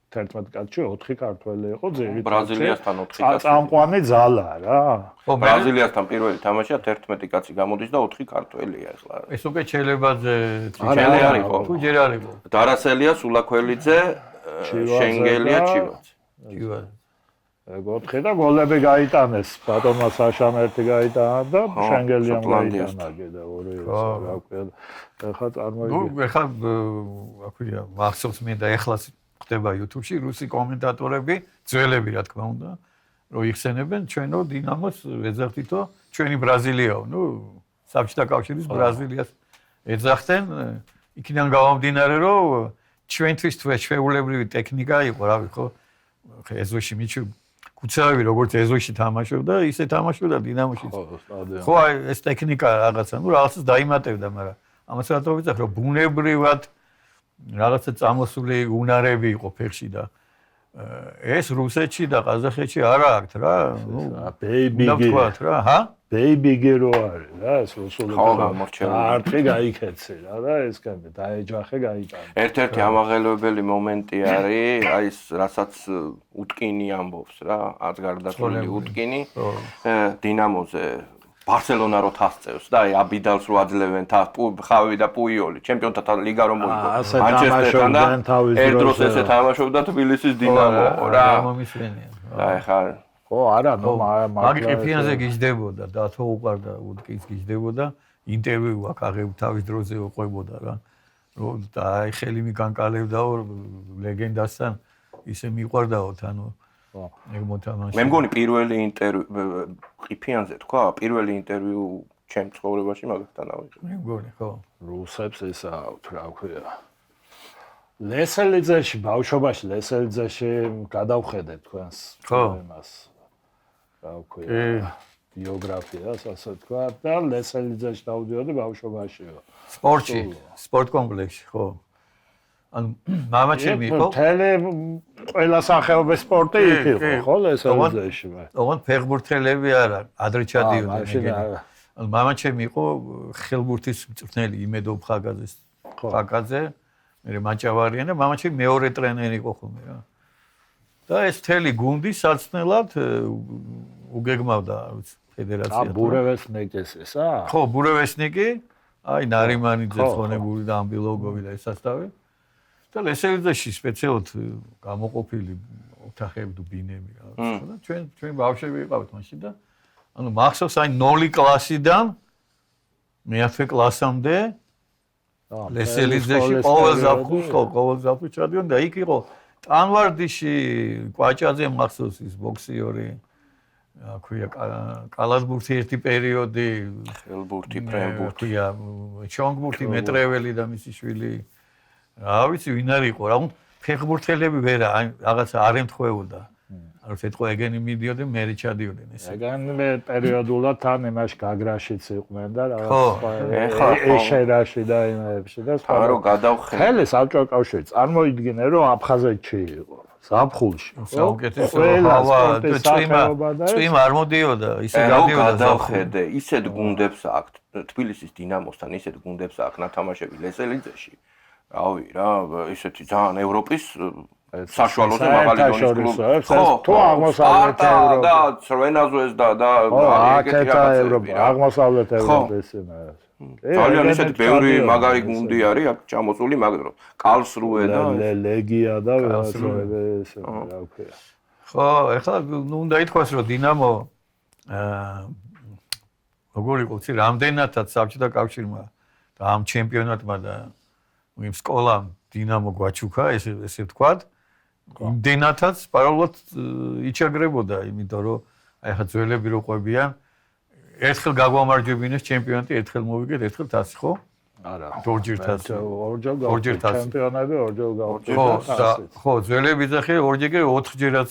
11 კაცში 4 ქართველი იყო ძირითადად. ბრაზილიასთან 4 კაცი. წამყვანი ძალა რა. ხო, ბრაზილიასთან პირველი თამაშია 11 კაცი გამოდის და 4 ქართველია ეხლა. ეს უკვე ჩელებაძე ჩელი არ იყო. თუ ჯერ არ იყო. დარასელია, სულაქველიძე, შენგელია, ჩივაძე. ჩივაძე. ეგ 4 და გოლები გაიტანეს. ბატონმა საშამ ერთი გაიტანა და შენგელიამ გაიტანა კიდე 2 რა ქვია. ეხლა წარმოიდგინე. ნუ ეხლა რა ქვია, მახსოვს მე და ეხლაც ხდება YouTube-ში რუსი კომენტატორები, ძველები რა თქმა უნდა, რომ იხსენებენ ჩვენო დინამოს ეძახთითო ჩვენი ბრაზილიაო, ნუ საბჭოთა კავშირის ბრაზილიას ეძახდნენ, იქიდან გამომდინარე რომ ჩვენთვის თუ ჩვეულებრივი ტექნიკა იყო, რავი ხო, ეზოში მიჩუ კუცავი როგორც ეზოში თამაშობდა, ისე თამაშობდა დინამოშიც. ხო, ეს ტექნიკა რაღაცა, ნუ რაღაცას დაიმატებდა, მაგრამ ამას რატო ვიცახ, რომ ბუნებრივად რაღაცა წამოსული უნარები იყო ფეხში და ეს რუსეთში და ყაზახეთში არ აქვს რა, ნუ ბეიბიგი რა, ჰა? ბეიბიგი რო არის რა, ეს რუსული ხო, გამორჩეული. არტი გაიქეცე რა და ეს კები დაეჯახე გაიტანა. ერთ-ერთი ამაღელვებელი მომენტი არის, აი ეს რასაც უტკინი ამბობს რა, აზგარდასული უტკინი, დინამოზე ბარსელონა რო თასწევს და აი აბიდალს რო აძლევენ ხავი და პუიოლი ჩემპიონთა ლიგა რომ მოიგო მანჩესტერთან და ერთდროს ესე თამაშობდა თბილისის დინამო რა მომისვენია და ეხლა ხო არა ნუ მაგი ყიფიანზე გიждდებოდა დათო უყარდა უტკინს გიждდებოდა ინტერვიუ აქ აღებ თავის დროზე უყვებოდა რა რომ და აი ხელი მიგანკალებდაო ლეგენდასთან ისე მიყვარდაო თანო ეგ მოთამაშე. მე მგონი პირველი ინტერვიუ ყიფიანზე თქვა, პირველი ინტერვიუ ჩემ ცხოვრებაში მაგასთან ავიღე. მე მგონი, ხო. რუსებს ისა რა ქვია. ლესელიძეში, ბავშვობაში ლესელიძეში გადავხედეთ თქვენს იმას. რა ქვია. ბიოგრაფიას, ასე თქვა და ლესელიძეში დავდიოდი ბავშვობაშიო. სპორტში, სპორტ კომპლექსში, ხო. ანუ მამაჩემი იყო თელე ყველა სახეობის სპორტი იქ იყო ხო ლესელიძეში მე ოღონდ ფეხბურთელები არა ადრე ჩადიოდნენ ანუ მამაჩემი იყო ხელბურთის მწვრთნელი იმედო ფხაგაძეს ფხაგაძე მე მაჭავარიან და მამაჩემი მეორე ტრენერი იყო ხოლმე რა და ეს თელი გუნდი საცნელად უგეგმავდა ფედერაცია ბურევესნიკის ესა ხო ბურევესნიკი აი ნარიმანიძე ხონებული და ამბილოგოვი და ესასთავი და ლესელიძეში სპეციალურად გამოყოფილი ოთახები თუ ბინები რა ხო და ჩვენ ბავშვები ვიყავით მაშინ და ანუ მახსოვს აი 0 კლასიდან მე-10 კლასამდე ლესელიძეში ყოველ ზაფხულს ჩადიოდნენ და იქ იყო ტანვარდიში კვაჭაძე მახსოვს ის ბოქსიორი აქვია კალათბურთი ერთი პერიოდი ხელბურთი ფრენბურთი ჩონგბურთი მეტრეველი და მისი შვილი რა ვიცი ვინ არის იყო რა ფეხბურთელები ვერა რაღაცა არ ემთხვეოდა არ ვეთქვა ეგენი მიდიოდნენ მე ჩადიოდნენ ესე ეგენი პერიოდულად თან იმაში გაგრაშიც იყვნენ და რაღაცა ეშერაში და იმებში და სხვა რო გადავხედე ხელი საბჭოთა კავშირი წარმოიდგინე რომ აფხაზეთში იყო ზაფხულში საუკეთესო ჰავა წვიმა არ მოდიოდა ისე გადიოდა გადავხედე ისეთ გუნდებს აქვს თბილისის დინამოსთან ისეთ გუნდებს აქვს ნათამაშები ლესელიძეში რავი რა ისეთი ძალიან ევროპის საშუალოზე მაღალი დონის კლუბი ხო თუ აღმოსავლეთ ევროპა და ცრვენაზვეს და ეგეთი ევროპა აღმოსავლეთ ევროპის იმას ძალიან ისეთი ბევრი მაგარი გუნდი არის აქ ჩამოწული მაგდრო კალსრუე და ლეგია და ესე რა ქვია ხო ეხლა ნუ უნდა ითქვას რომ დინამო როგორი იყო ცი რამდენადაც საბჭოთა კავშირმა და ამ ჩემპიონატმა და იმ სკოლამ დინამო გვაჩუქა ესე ვთქვათ იმდენადაც პარალელურად იჩაგრებოდა იმიტომ რომ აი ხა ძველები რო ყვებიან ერთხელ გაგვამარჯვებინეს ჩემპიონატი ერთხელ მოვიგეთ ერთხელ თასი ხო არა ორჯერ თასი ორჯერ თასი ჩემპიონები ორჯერ გავარჯვეთ ხო ძველები ძახე ორჯერ 4ჯერაც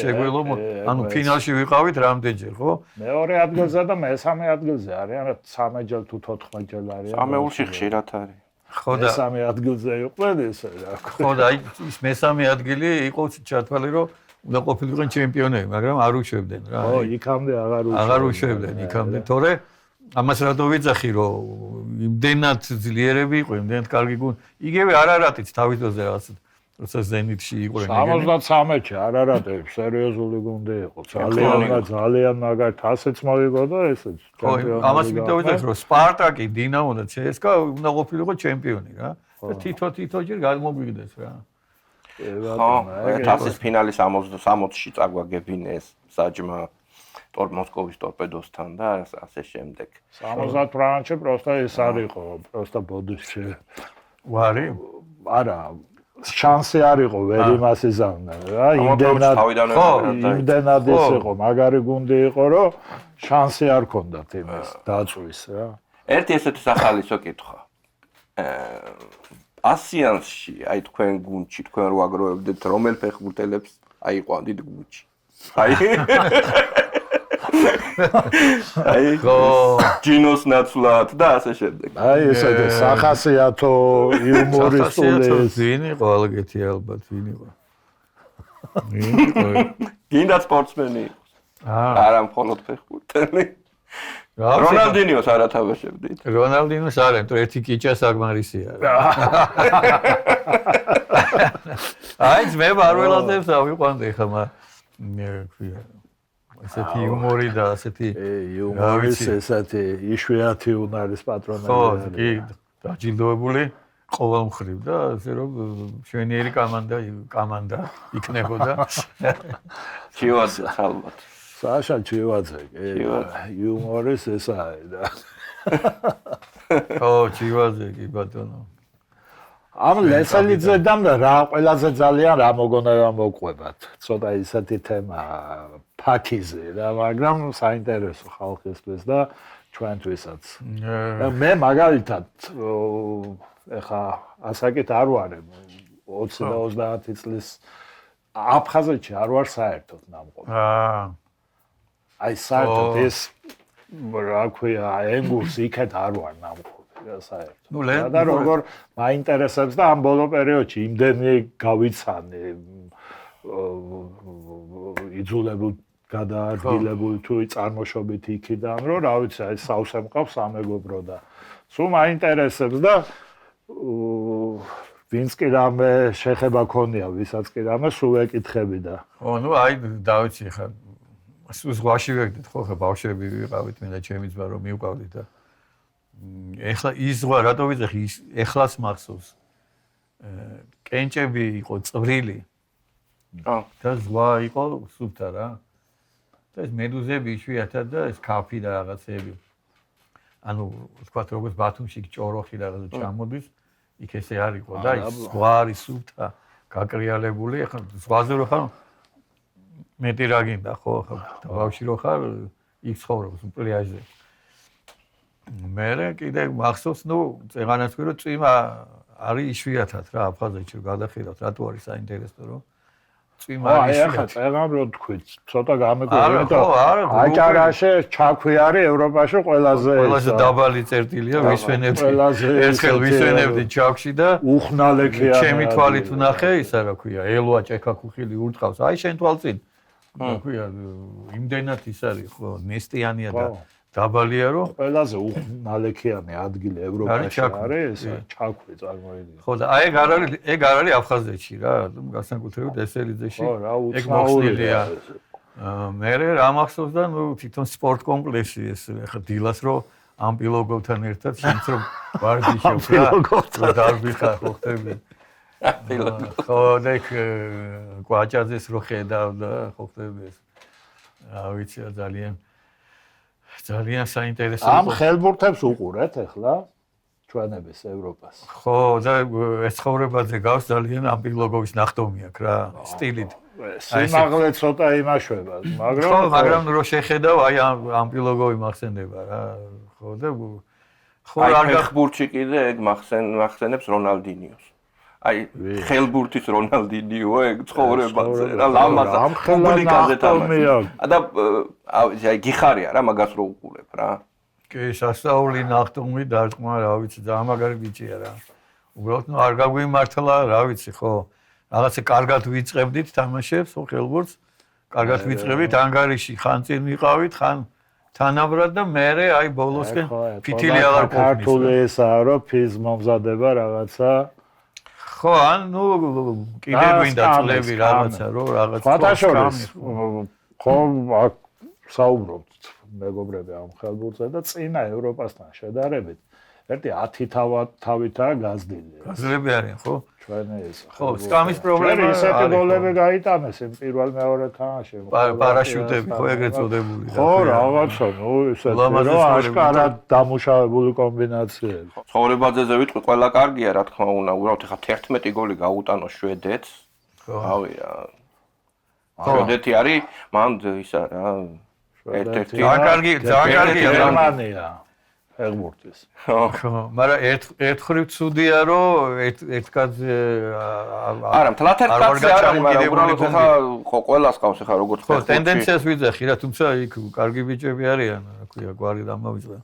შეგვეძლო ანუ ფინალში ვიყავით რამდენჯერ ხო მეორე ადგილზე და მესამე ადგილზე არიან 13ჯერ თუ 14ჯერ არიან სამეულში ხშირად არის ხო და მესამე ადგილზე იყვნენ ესე რა. ხო და აი ის მესამე ადგილი იყო ჩათვალე რომ უნდა ყოფილიყვნენ ჩემპიონები, მაგრამ არ უშვებდნენ რა. ხო, იქამდე აღარ უშვებდნენ იქამდე, თორე ამას რატო ვიძახი რომ იმდენად ძლიერები იყო, იმდენად კარგი გუნდი. იგივე არარატიც თავის დროზე რაღაც როცა ზენიტში იყვნენ იგივე. 73-ში არარატი სერიოზული გუნდი იყო. ძალიან მაგარით ასეც მოიგო და ესეც. ხო, ამას მინდა ვიძახი რომ სპარტაკი, დინამო და CSKA უნდა ყოფილიყო ჩემპიონი რა. და თითო ჯერ გადმოგვიგდეს რა. ხო, თასის ფინალი 60-ში წაგვაგებინეს საჯმა მოსკოვის ტორპედოსთან და ასე შემდეგ. 78-ში პროსტა ეს არ იყო, პროსტა ბოდიში. ვარი? არა, შანსი არ იყო ვერ იმას იზამდნენ რა. იმდენად ის იყო, მაგარი გუნდი იყო, რომ შანსი არ ქონდათ იმას დაწვის რა. ერთი ესეთი სახალისო კითხვა. პასიანსში, აი თქვენ გუნდში, თქვენ რო აგროვებდეთ, რომელ ფეხბურთელებს აიყვანდით გუნდში? აი ჯინოს ნაცვლად და ასე შემდეგ. აი ესე სახასიათო იუმორისტული ვინ იყო ალგეთი ალბათ ვინ იყო? გინდა სპორტსმენი იყოს. არა მხოლოდ ფეხბურთელი. რონალდინიოს არ ათავშებდით? რონალდინოს არა, იმიტომ ერთი კიჭა საგმარისია. აი მე მარველადებს ავიყვანდი ხმა. მე ქვია ესეთი იუმორი და ესეთი იუმორის ესეთი იშვიათი უნარის პატრონები. ხო, კი, დაჯილდოებული ყოველ მხრივ და ასე რომ შვენიერი კამანდა იქნებოდა. ჩივაძე ალბათ. საშა ჩივაძე, იუმორის ესაა და. ხო, ჩივაძე კი ბატონო. ამ ლესელიძედან რა ყველაზე ძალიან რა მოგონება მოყვებათ. ცოტა ისეთი თემა ფაქიზი რა, მაგრამ საინტერესო ხალხისთვის და ჩვენთვისაც. მე მაგალითად ეხა ასაკით არ ვარ 20 და 30 წლის აფხაზეთში არ ვარ საერთოდ ნამყოფი. აი საერთოდ ეს რა ქვია ენგურს იქეთ არ ვარ ნამყოფი. საერთოდ. და როგორ მაინტერესებს და ამ ბოლო პერიოდში იმდენი გავიცანე იძულებულ გადაადგილებულ თუ წარმოშობით იქიდან რომ რა ვიცი აი სავსე მყავს სამეგობრო და სულ მაინტერესებს და ვინც კი რამე შეხება ქონია ვისაც კი რამე სულ ეკითხები და ხო ნუ აი დავიცი ხა სულ ზღვაში ვეგდით ხო ხა ბავშვები ვიყავით მე და ჩემი ძმა რომ მივყავდით და ეხლა ის ზღვა რატო ვიძახი ეხლაც მახსოვს კენჭები იყო წვრილი და ზღვა იყო სუფთა რა და ეს მედუზები იშვიათად და ეს კაფი და რაღაცები ანუ ვთქვათ როგორც ბათუმში ჭოროხი რაღაცა ჩამოდის იქ ესე არ იყო და ის ზღვა არის სუფთა გაკრიალებული ეხლა ზღვაზე რო ხარ მეტი რა გინდა ხო ხა ბავშვი რო ხარ იქ ცხოვრობს პლიაჟზე მე კიდე მახსოვს ნუ წეღანაცქვი რომ წვიმა არის იშვიათად რა აფხაზეთში რომ გადახილავთ რატო არის საინტერესო რომ წვიმა არის იშვიათად აი ახლა წეღან რო თქვით ცოტა გამეკვირდა და აჭარაში ჩაქვი არის ევროპაში ყველაზე დაბალი წერტილია ვისვენებდი ერთხელ ვისვენებდი ჩაქვში და უხნალექია ჩემი თვალით ვნახე ისა რა ქვია ელოა ჭექაქუხილი ურტყავს აი შენ თვალწინ რა ქვია იმდენად ის არის ხო ნესტიანია და დაბალია რომ ყველაზე უხნალექიანი ადგილი ევროპაში არის ჩაქვი წარმოიდგინე. ხო და აი ეგ არ არის აფხაზეთში რა, განსაკუთრებით ესელიძეში. ეგ მოხსნილია. მე რა მახსოვს და ნუ თვითონ სპორტ კომპლექსი ეს ხა დილას რომ ამ პილოგოვთან ერთად შენც რომ ვარჯიშობ რა დარბი ხარ ხო ხტები. ხო და ეგ კვაჭაძეს რო ხედავ და ხო ხტები ეს. რა ვიცი ძალიან საინტერესო ამ ხელბურთებს უყურეთ ახლა ჩვენების ევროპას. ხო და ეს ცხოვრებაზე გავს ძალიან ამ პილოგოვის ნახტომი აქვს რა სტილით. სიმაღლე ცოტა იმაშვება, მაგრამ ხო, მაგრამ რო შეხედავ აი ამ პილოგოვი მახსენდება რა. ხო და ხო არ გახბურთში კიდე ეგ მახსენებს რონალდინიოს. აი ხელბურთის რონალდინიო ეგ ცხოვრებაზე რა ლამაზა პუბლიკაზე თამაში. და აი გიხარია რა მაგას რო უყურებ რა. კი, სასწაული ნახტომი დარტყმა რა ვიცი და ამაგარი ბიჭია რა. უბრალოდ არ გაგვიმართლა, რა ვიცი, ხო. რაღაცა კარგად ვიწყებდით თამაშებს, ხო, ხელბურთს. კარგად ვიწყებდით, ანგარიში ხან წინ ვიყავით, ხან თანაბრად და მე აი ბოლოსკენ ფითილი აღარ ყოფნის. ქართული ესაა, რომ ფიზ მომზადება რაღაცა. ხო, ანუ კიდე გვინდა წლები რაღაცა, რომ რაღაცა. ფათაშორის ხო აქ საუბრობთ მეგობრები ამ ხელბურთზე და წინა ევროპასთან შედარებით ერთი 10 თავითაა გაზრდილი. გაზრდილი არიან, ხო? ჩვენი ეს. ხო, სკამის პრობლემა არის. ისეთი გოლები გაიტანეს იმ პირველ მეორე თამაში. პარაშუტები ხო ეგრეთ წოდებული. ხო, რაღაცა, ნუ ისეთი რომ აშკარად დამუშავებული კომბინაციები. ცხოვრებაძეზე ვიტყვი, ყველა კარგია, რა თქმა უნდა, უბრალოდ ეხა 11 გოლი გაუტანო შვედეთს. რავი რა. შვედეთი არის, მან ისა რა, ერთ-ერთი ძალიან კარგი გერმანია. ფეხბურთის. ხო, მაგრამ ერთ ხრივ ცუდია, რომ ერთ კაცზე არა, თლათერ კაცზე არ არის, მაგრამ უბრალოდ ხა ხო ყველას ყავს ხა როგორც ხო, ტენდენციას ვიძახი რა, თუმცა იქ კარგი ბიჭები არიან, რა ქვია, გვარი დამავიწყდა.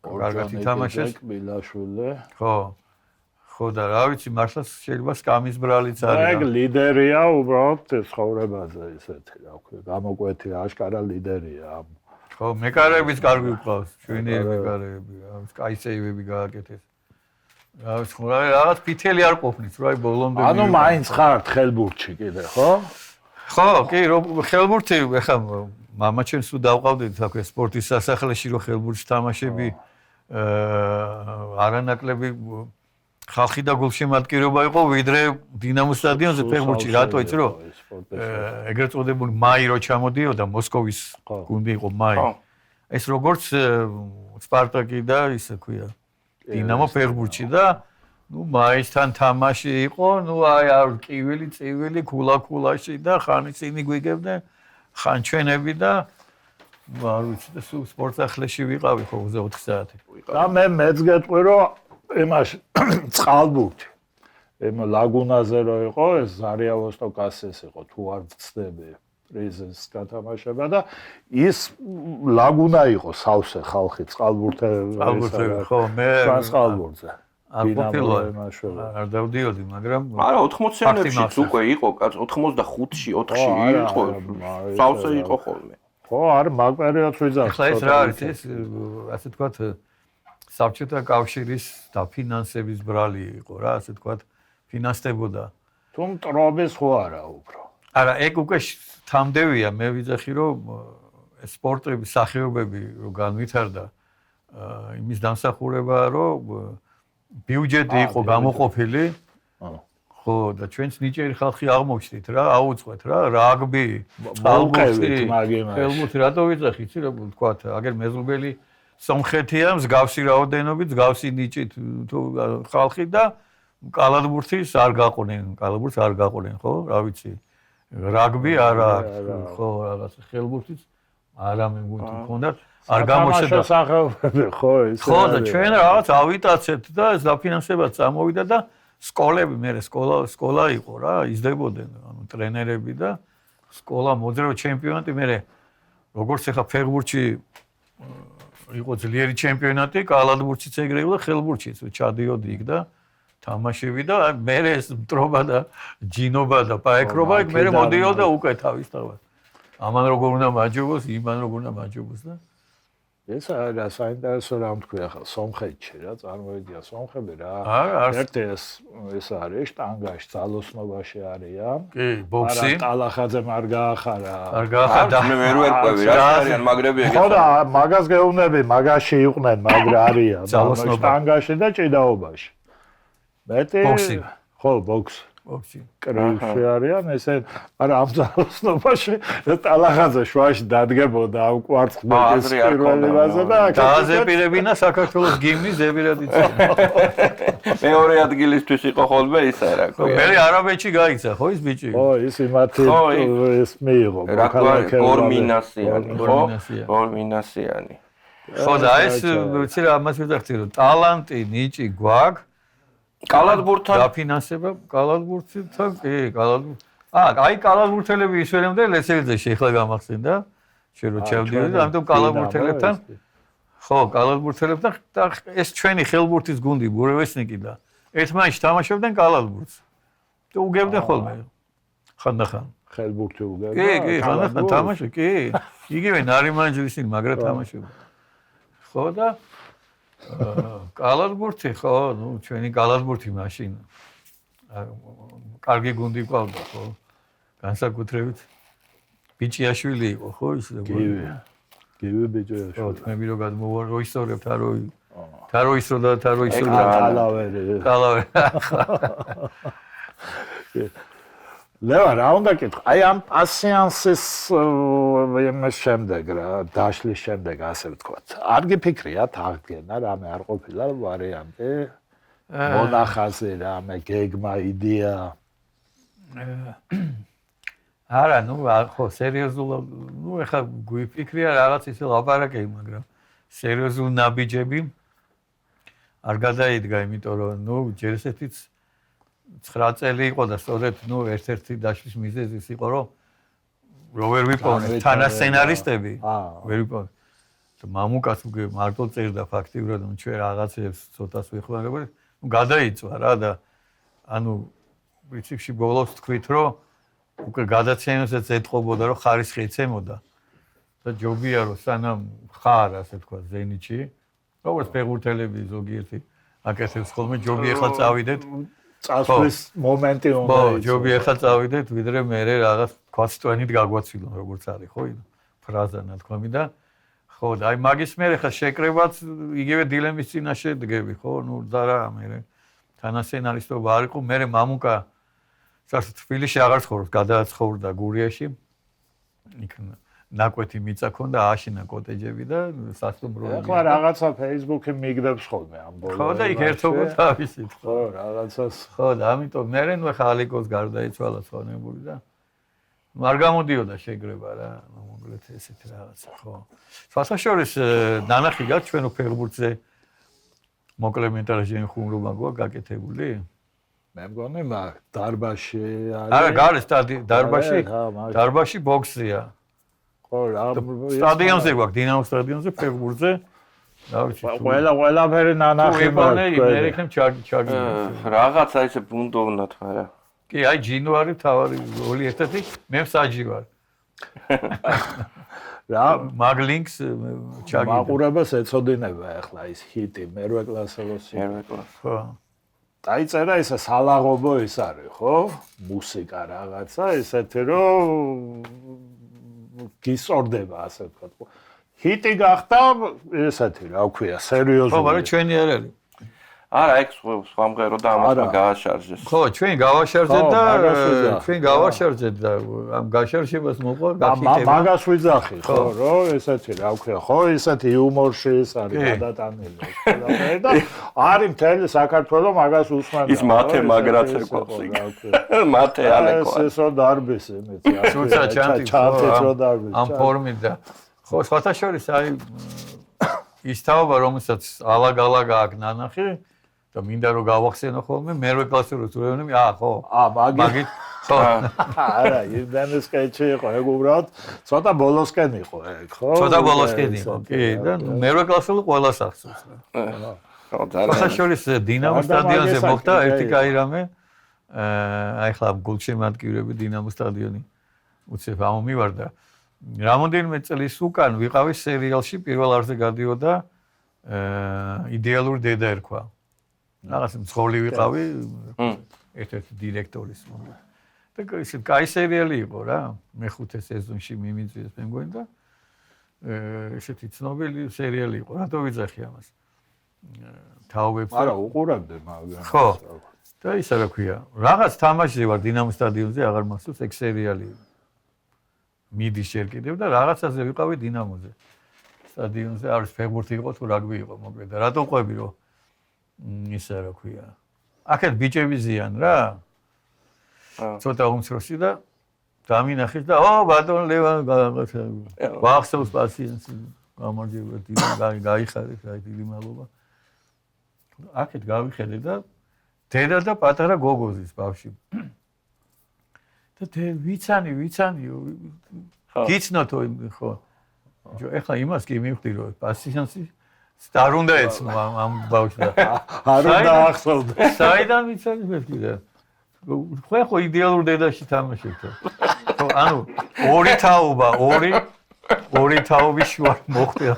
კარგად ითამაშეს. ბილაშვილი. ხო. ხო და რა ვიცი, მართლაც შეიძლება სკამის ბრალიც არის. ეგ ლიდერია უბრალოდ ცხოვრებაზე ისეთი, რა ქვია, გამოკვეთი აშკარა ლიდერია. ხო, მეკარეების კარგი ვყავს, ჩვენი მეკარეები, კაისეივები გააკეთეს. რა ვიცი, ხო, რაღაც ფითელი არ ყოფნის, რა ბოლომდე. ანუ მაინც ხართ ხელბურთში კიდე, ხო? ხო, კი, ხელბურთი, ეხლა მამაჩემს თუ დავყავდით, თქვა სპორტის სასახლეში, რომ ხელბურთში თამაშები არანაკლები ხალხი და გულშემატკივრობა იყო, ვიდრე დინამოს სტადიონზე ფეხბურთში, რატო იცი რომ ეგრეთ წოდებული მაი რო ჩამოდიოდა მოსკოვის გუნდი იყო მაი. ეს როგორც სპარტაკი და ისე ქვია. დინამო ფეხბურთში და ნუ მაისთან თამაში იყო, ნუ აი არ კივილი, წივილი, ქულა-ქულაში და ხან ისინი გვიგებდნენ, ხან ჩვენები და არ ვიცი და სულ სპორტსახლეში ვიყავი ხო 24 საათი. და მე მეც გეტყვი რომ იმაში წყალბურთი ემ ლაგუნაზე რო იყო ეს ზარიავოსტოკასის იყო თუ არ ვცდები პრიზის გათამაშება და ის ლაგუნა იყო სავსე ხალხი წყალბურთზე ხო მე წყალბურთზე არ ყოფილა არ დავდიოდი მაგრამ არა 80-იანებში უკვე იყო 85-ში 4-ში იყო სავსე იყო ხოლმე ხო არ მაგ პერიოდს ვიძახ ხა ეს რა არის ეს ასე თქვა საბჭოთა კავშირის დაფინანსების ბრალი იყო რა ასე თქვა ფინანსდებოდა თუ მტრობის ხო არა უფრო არა ეგ უკვე თამდევია მე ვიძახი რომ სპორტების სახეობები რო განვითარდა იმის დამსახურებაა რომ ბიუჯეტი იყო გამოყოფილი ხო და ჩვენც ნიჭიერი ხალხი აღმოჩნდით რა აუწყვეთ რა რაგბი ხელბურთი რატო ვიძახი იცი რა თქვა აგერ მეზობელი სომხეთია მსგავსი რაოდენობით მსგავსი ნიჭით თუ ხალხი და კალათბურთის არ გაყვნენ ხო რა ვიცი რაგბი არა ხო რაღაც ხელბურთის არა მეგონი მქონდათ არ გამოჩნდა სახეობები ხო ისე ხო და ჩვენ რაღაც ავიტაცეთ და ეს დაფინანსება წამოვიდა და სკოლები მე სკოლა იყო რა იზრდებოდნენ ანუ ტრენერები და სკოლა მოძრაო ჩემპიონატი მე როგორც ახლა ფეხბურთში იყო ძლიერი ჩემპიონატი კალათბურთშიც ეგრე იყო და ხელბურთშიც ჩადიოდი იქ და თამაშები და მე ეს მტრობა და ჯინობა და პაეკრობა იქ მე მოდიოდა უკვე თავისთავად ამან როგორ უნდა მაჯობოს იმან როგორ უნდა მაჯობოს და ეს არა საინტერესო რამ თქვი ახლა სომხეთში რა წარმოიდგინე სომხები რა ერთი ეს არის შტანგაში ძალოსნობაში არიან კი ბოქსი ტალახაძემ არ გაახარა მე ვერ ვერკვევი რა არიან მაგრები ეგეთ ხო და მაგას გეუბნები მაგაში იყვნენ მაგრა არიან შტანგაში და ჭიდაობაში მეტი ბოქსი ხო ბოქსი ბოქსი კრეუში არიან ესე არა ამ ძალოსნობაში ტალახაძე შუაში დადგებოდა ამ კვარცხლბეკის პირველი ვაზა და დააზეპირებინა საქართველოს გიმნის ზებირად იცოდა მეორე ადგილისთვის იყო ხოლმე ისა რა ქვია მე არაბეთში გაიქცა ხო ის ბიჭი ხო ის იმათი ეს მიიღო გორმინასიანი ხო გორმინასიანი ხო და ეს ვიცი რა ამას ვიძახდი რომ ტალანტი ნიჭი გვაქვს კალათბურთთან დაფინანსება კალათბურთთან კი კალათბურთი აი კალათბურთელები ისვენებდა ლესელიძეში ახლა გამახსენდა შენ რო ჩავდიოდი და ამიტომ კალათბურთელებთან ხო კალათბურთელებთან ეს ჩვენი ხელბურთის გუნდი ბურევესნიკი და ერთმანეთს თამაშობდნენ კალათბურთს. და უგებდნენ ხოლმე. ხანდახან. ხელბურთი უგებდა. კი, ხანდახან თამაში, კი. იგივე ნარიმანჯლის ისინი მაგრა თამაშობდნენ. ხო და კალათბურთი ხო, ნუ ჩვენი კალათბურთი მაშინ კარგი გუნდი ყავდა, ხო? განსაკუთრებით ბიჭიაშვილი იყო, ხო, ის გივი ბიჭიაშვილი. ხო, თმები რო გადმოვაროისორებ თაროისრო და თაროისრო კალავერი. ლევა, რა უნდა კითხო? აი ამ პასიანსის იმის შემდეგ რა, დაშლის შემდეგ ასე ვთქვათ. არ გიფიქრიათ აღდგენა, რამე არ ყოფილა ვარიანტი? მონახაზი რამე, გეგმა, იდეა. არა, ნუ ხო, სერიოზულად, ნუ ეხლა გვიფიქრია რაღაც ისე ლაპარაკები, მაგრამ სერიოზულ ნაბიჯები არ გადაიდგა, იმიტომ რომ ნუ ჯერ ესეთიც 9 წელი იყო და სწორედ ნუ ერთ-ერთი დაშლის მიზეზი ის იყო, რომ ვერ ვიპოვნეთ თანასცენარისტები, ვერ ვიპოვნეთ. მამუკაც უკვე მარტო წერდა ფაქტიურად, რომ ჩვენ რაღაცებს ცოტას ვიხმარებოდით, ნუ გადაიწვა რა და ანუ პრინციპში ბოლოს თქვით, რომ უკვე გადაცემასაც ეთყობოდა, რომ ხარისხი ეცემოდა და ჯობია რომ სანამ ხარ, ასე თქვა, ზენიტში, როგორც ფეხბურთელები ზოგიერთი აკეთებს ხოლმე, ჯობია ახლა წავიდეთ. წასვლის მომენტი უნდა იყო. ჯობია ახლა წავიდეთ, ვიდრე მე რაღაც ქვაცტვენით გაგვაცილონ, როგორც არის, ხო? ფრაზა ნათქვამი და ხო, და აი მაგის მერე ხა შეკრებაც იგივე დილემის წინაშე დგები, ხო? ნუ და რა მე თანასცენარისტობა არ იყო, მე მამუკა თბილისში აღარ ცხოვრობს, გადააცხოვრდა გურიაში. იქ ნაკვეთი მიწა ქონდა, ააშენა კოტეჯები და სასტუმროები. ახლა რაღაცა Facebook-ი მიგდებს ხოლმე ამ ბოლოს. ხო და იქ ერთობა თავისით. ხო, რაღაცას. ხო და ამიტომ მე ნუ ახლა ალიკოს გარდაიცვალა ცხოვრებული და არ გამოდიოდა შეგრება რა, მოკლედ ესეთი რაღაცა, ხო. სხვათაშორის ნანახი გაქვს ჩვენო ფეხბურთზე მოკლემეტრაჟიანი ხუმრობა გვაქვს გაკეთებული? მე მგონი მაგ დარბაში არის. არა, გარე დარბაში ბოქსია. ხო, რა სტადიონზე გვაქვს, დინამოს სტადიონზე, ფეხბურთზე. რა ვიცი. ყველაფერი ნანახი მაქვს. მე იქნებ ჩაგინა. რაღაცა ისე ბუნდოვნად, მაგრამ კი, აი ჯინვარი თავარი როლი ერთად მე მსაჯი ვარ. რა მაგლინკს ჩაგინა. მაყურებას ეწოდინება ახლა ის ჰიტი, მერვე კლასელოსი. მერვე კლასი. ხო. დაიწერა ისე სალაღობო ის არის, ხო? მუსიკა რაღაცა, ისეთი რომ გისწორდება, ასე ვთქვათ. ჰიტი გახდა ესეთი, რა ვქვია, სერიოზული. ხო, მაგრამ ჩვენი არ არის. არა, ეგ სხვა მღერო და ამას გააშარჟეს. ხო, ჩვენ გავაშარჟეთ და ჩვენ გავაშარჟეთ და ამ გაშარჟებას მოყვა გახიტება. მაგას ვიძახი, ხო, რომ ესეთი, რა ვქვია, ხო, ესეთი იუმორში ის არის გადატანილი. და არის მთელი საქართველო მაგას უსმენდა. ის მათე მაგრაც ეკვავს იქ. მათე ალეკო. ესო დარბის იმეთი. სულცა ჩანთეჭო დარბის. ამ ფორმით და ხო, სხვათაშორის აი ის თაობა, რომელსაც ალაგ-ალაგ აქვს ნანახი და მინდა რომ გავახსენო ხოლმე, მერვე კლასური სტუდენტები, ხო. მაგით ხო. არა, იმდენი სკეჩი იყო, ეგ უბრალოდ ცოტა ბოლოსკენ იყო ეგ, ხო? ცოტა ბოლოსკენ იყო, კი, და მერვე კლასული ყველას ახსოვს რა. ხო, ძალიან. ხაშორის დინამოს სტადიონზე მოხდა ერთი კაი რამე. აი ხლა გულშემატკივრები დინამოს სტადიონი უცებ ამომივარდა. რამოდენიმე წლის უკან ვიყავი სერიალში პირველ არზე გადიოდა იდეალური დედა ერქვა. რაღაც მძღოლი ვიყავი ერთ-ერთი დირექტორის მომდა. და ისე კაი სერიალი იყო რა. მეხუთე სეზონში მიმიწვიეს მე მგონი და ესეთი ცნობილი სერიალი იყო. რატო ვიძახი ამას? თაობებს არა, უყურებდი მაგრამ. ხო. და ისა რა ქვია? რაღაც თამაშზე ვარ დინამოს სტადიონზე, აღარ მახსოვს ეგ სერიალი. მიდის ჯერ კიდევ და რაღაცაზე ვიყავი დინამოზე. სტადიონზე არის ფეხბურთი იყო თუ რაგბი იყო მოკლედ. რატო ყვები რომ ისა რა ქვია? აქეთ ბიჭები ზიან რა. ცოტა უმცროსი და დამინახეს და ბატონ ლევან ვახსოვს პაციენტს გამარჯობა დიდი გაიხარეთ რა დიდი მადლობა. აქეთ გავიხედე და დედა და პატარა გოგოზის ბავშვი. და ვიცანი გიცნოთო ხო ეხლა იმას კი მივხვდი რომ პასიანსი არ უნდა ეცნო ამ ბავშვს და არ უნდა ახსოვდე. საიდან ვიცოდი მე კიდე. ხო იდეალურ დედაში თამაშობ. ხო ანუ ორი თაობის შუა მოხდა.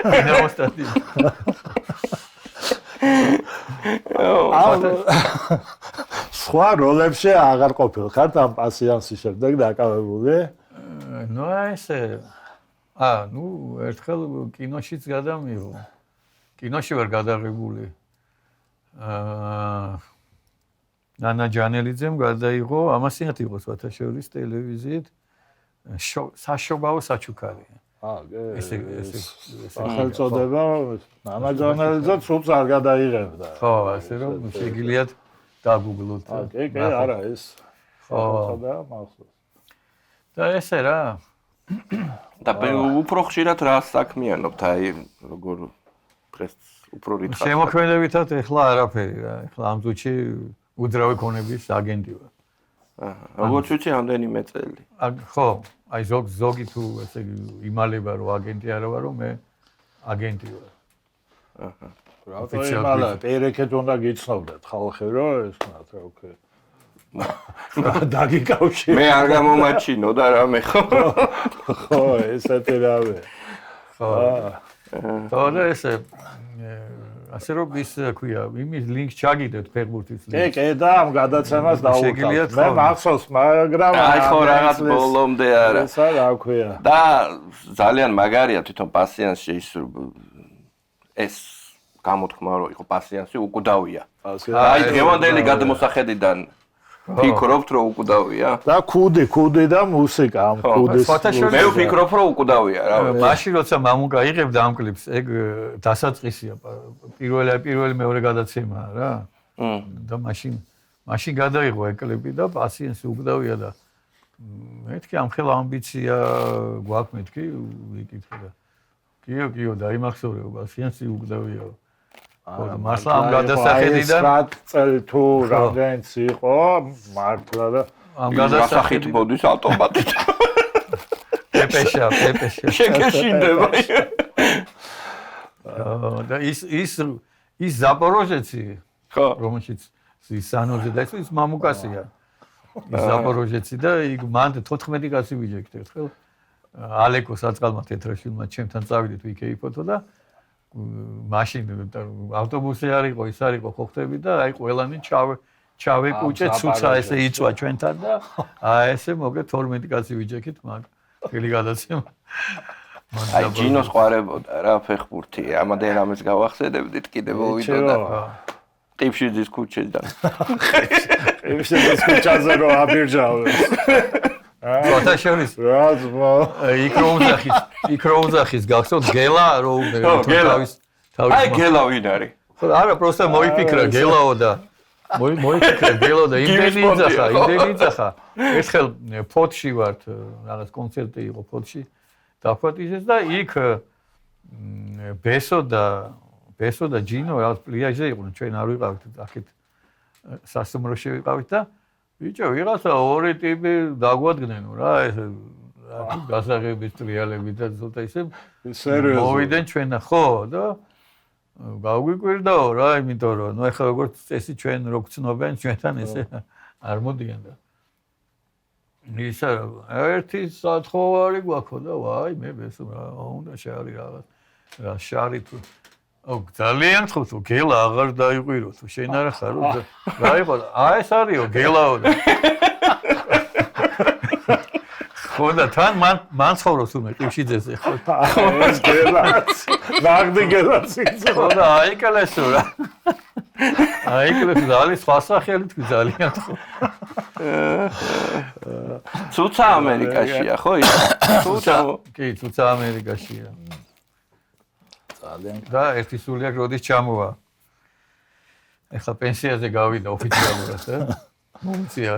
დინამოსტატი. სხვა როლებში აღარ ყოფილ ხართ ამ პასიანსის შემდეგ დაკავებული? ნუ ესე ნუ ერთხელ კინოშიც გადამიღო. კინოში ვარ გადაღებული. ნანა ჯანელიძემ გადაიღო, ამასინათ იყო სვათაშორის ტელევიზიით. საშობაო საჩუქარი. ესე სახელწოდება ნანა ჯანელიძე სულს არ გადაიღებდა. ხო, ასე რომ შეგიძლიათ დაგუგლოთ. კი, არა ეს. ხო და მახსოვს. და ესე რა. და უფრო ხშირად რა საქმიანობთ, აი როგორ დღეს უფრო რითხავთ. შემოქმედებითად ეხლა არაფერი რა. ეხლა ამ წუთში უძრავი ქონების აგენტი ვარ. როგორ ჩუჩი ამდენიმე წელი. ხო, აი ზოგი თუ ესე იმალება რომ აგენტი არა ვარ, რომ მე აგენტი ვარ. რატო იმალა პერეკეთ უნდა გიცნობდეთ ხალხი რომ ეს რა უკვე დაგიკავშირე. მე არ გამომაჩინო და რამე ხო. ხო, ესეთი რავე. ხო. და ესე ასე რომ ის ქვია, იმის ლინკს ჩაგიდეთ ფეხბურთის ლინკს. კი, და ამ გადაცემას დავუყავთ. მე მახსოვს, მაგრამ აი ხო რაღაც ბოლომდე არა. ესა რა ქვია. და ძალიან მაგარია თვითონ პასიანსში ეს გამოთქმა რომ იყო პასიანსი უკვდავია. აი დღევანდელი გადმოსახედიდან ფიქრობთ რომ უკვდავია? და ქუდი და მუსიკა ამ ქუდის. მე ვფიქრობ რომ უკვდავია რა. მაშინ როცა მამუკა იღებდა ამ კლიპს, ეგ დასაწყისია პირველი მეორე გადაცემაა რა. და მაშინ გადაიღო ეგ კლიპი და პასიანსი უკვდავია და მეთქი ამ ხელა ამბიცია გვაქვს მეთქი ვიკითხე და კიო დაიმახსოვრე პასიანსი უკვდავია. ხო და მართლა ამ გადასახედიდან 9 წელი თუ რამდენიც იყო მართლა და ამ გადასახით მოდის ავტომატით. პეპეშა. შეგეშინდება. და ის ზაპოროჟეცი ხო რომელშიც ის სანოზე და ის მამუკასია. ის ზაპოროჟეცი და იქ მანდ 14 კაცი ვიჯექთ ერთხელ ალეკო საწყალმა თეთრაშვილმა ჩემთან წავიდით ვიქეი ფოტო და მაშინ ავტობუსი არ იყო ის არ იყო ხო ხტები და აი ყველანი ჩავეკუჭე ცუცა ესე იწვა ჩვენთან და აი ესე მოგე 12 კაცი ვიჯექით მაგ ხელი გადაცემა აი ჯინოს ყვარებოდა რა ფეხბურთი ამადე რამეს გავახსენებდით კიდე მოვიდო და ყიფშიძის ქუჩიდან ყიფშიძის ქუჩაზე რო აბირჯავე სვათაშორის იქ როუზახის გახსოვთ გელა თავის აი გელა ვინ არის ხო არა პროსტა მოიფიქრა გელაო და მოიფიქრა გელაო და იმდენი იძახა ერთხელ ფოთში ვართ რაღაც კონცერტი იყო ფოთში დაფატიჟეს და იქ ბესო და ჯინო რაღაც პლიაჟზე იყვნენ ჩვენ არ ვიყავით აქეთ სასტუმროში ვიყავით და ბიჭო ვიღაცა ორი ტიპი დაგვადგნენო რა ეს გასაღების ტრიალები და ცოტა ისე სერიოზულად მოვიდნენ ჩვენა ხო და გავგვიკვირდაო რა იმიტომ რომ ნუ ეხლა როგორც წესი ჩვენ რო გწნობენ ჩვენთან ესე არ მოდიან და ისა ერთი სათხოვარი გვაქვს და ვაი მე ბესო რა უნდა შარი რაღაც რა შარი თუ ძალიან ხო თუ გელა აღარ დაიყვირო თუ შენ არა ხარ რა იყო აი ეს არისო გელაო და ხო და თან მან ცხოვრობს თუმე ყიფშიძეზე ხო ეს გელაც ნაღდი გელაც იცი ხო და აიკლესო რა აიკლესო ძალიან სხვა სახელი თქვი ძალიან ხო ცუცა ამერიკაშია ხო ის ცუცა კი ცუცა ამერიკაშია ძალიან და ერთი სული აქ როდის ჩამოვა ეხლა პენსიაზე გავიდა ოფიციალურად მომწია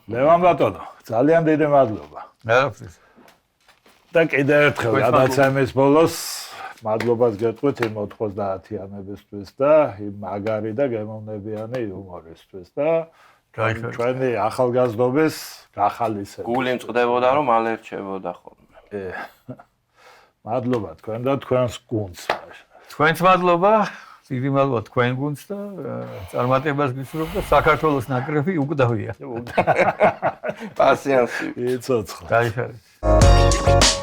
ლევან ბატონო ძალიან დიდი მადლობა არაფრის და კიდევ ერთხელ გადაცემის ბოლოს მადლობას გეტყვით იმ 90-იანებისთვის და იმ მაგარი და გემოვნებიანი იუმორისთვის და ჩვენი ახალგაზრდობის გახალისება გული მწყდებოდა რომ მალე რჩებოდა ხოლმე მადლობა თქვენ და თქვენს გუნდს თქვენს მადლობა, დიდი მადლობა თქვენ გუნდს და წარმატებას გისურვებ და საქართველოს ნაკრები უკვდავია. პასიანსი. იცოცხლე. გაიხარეთ.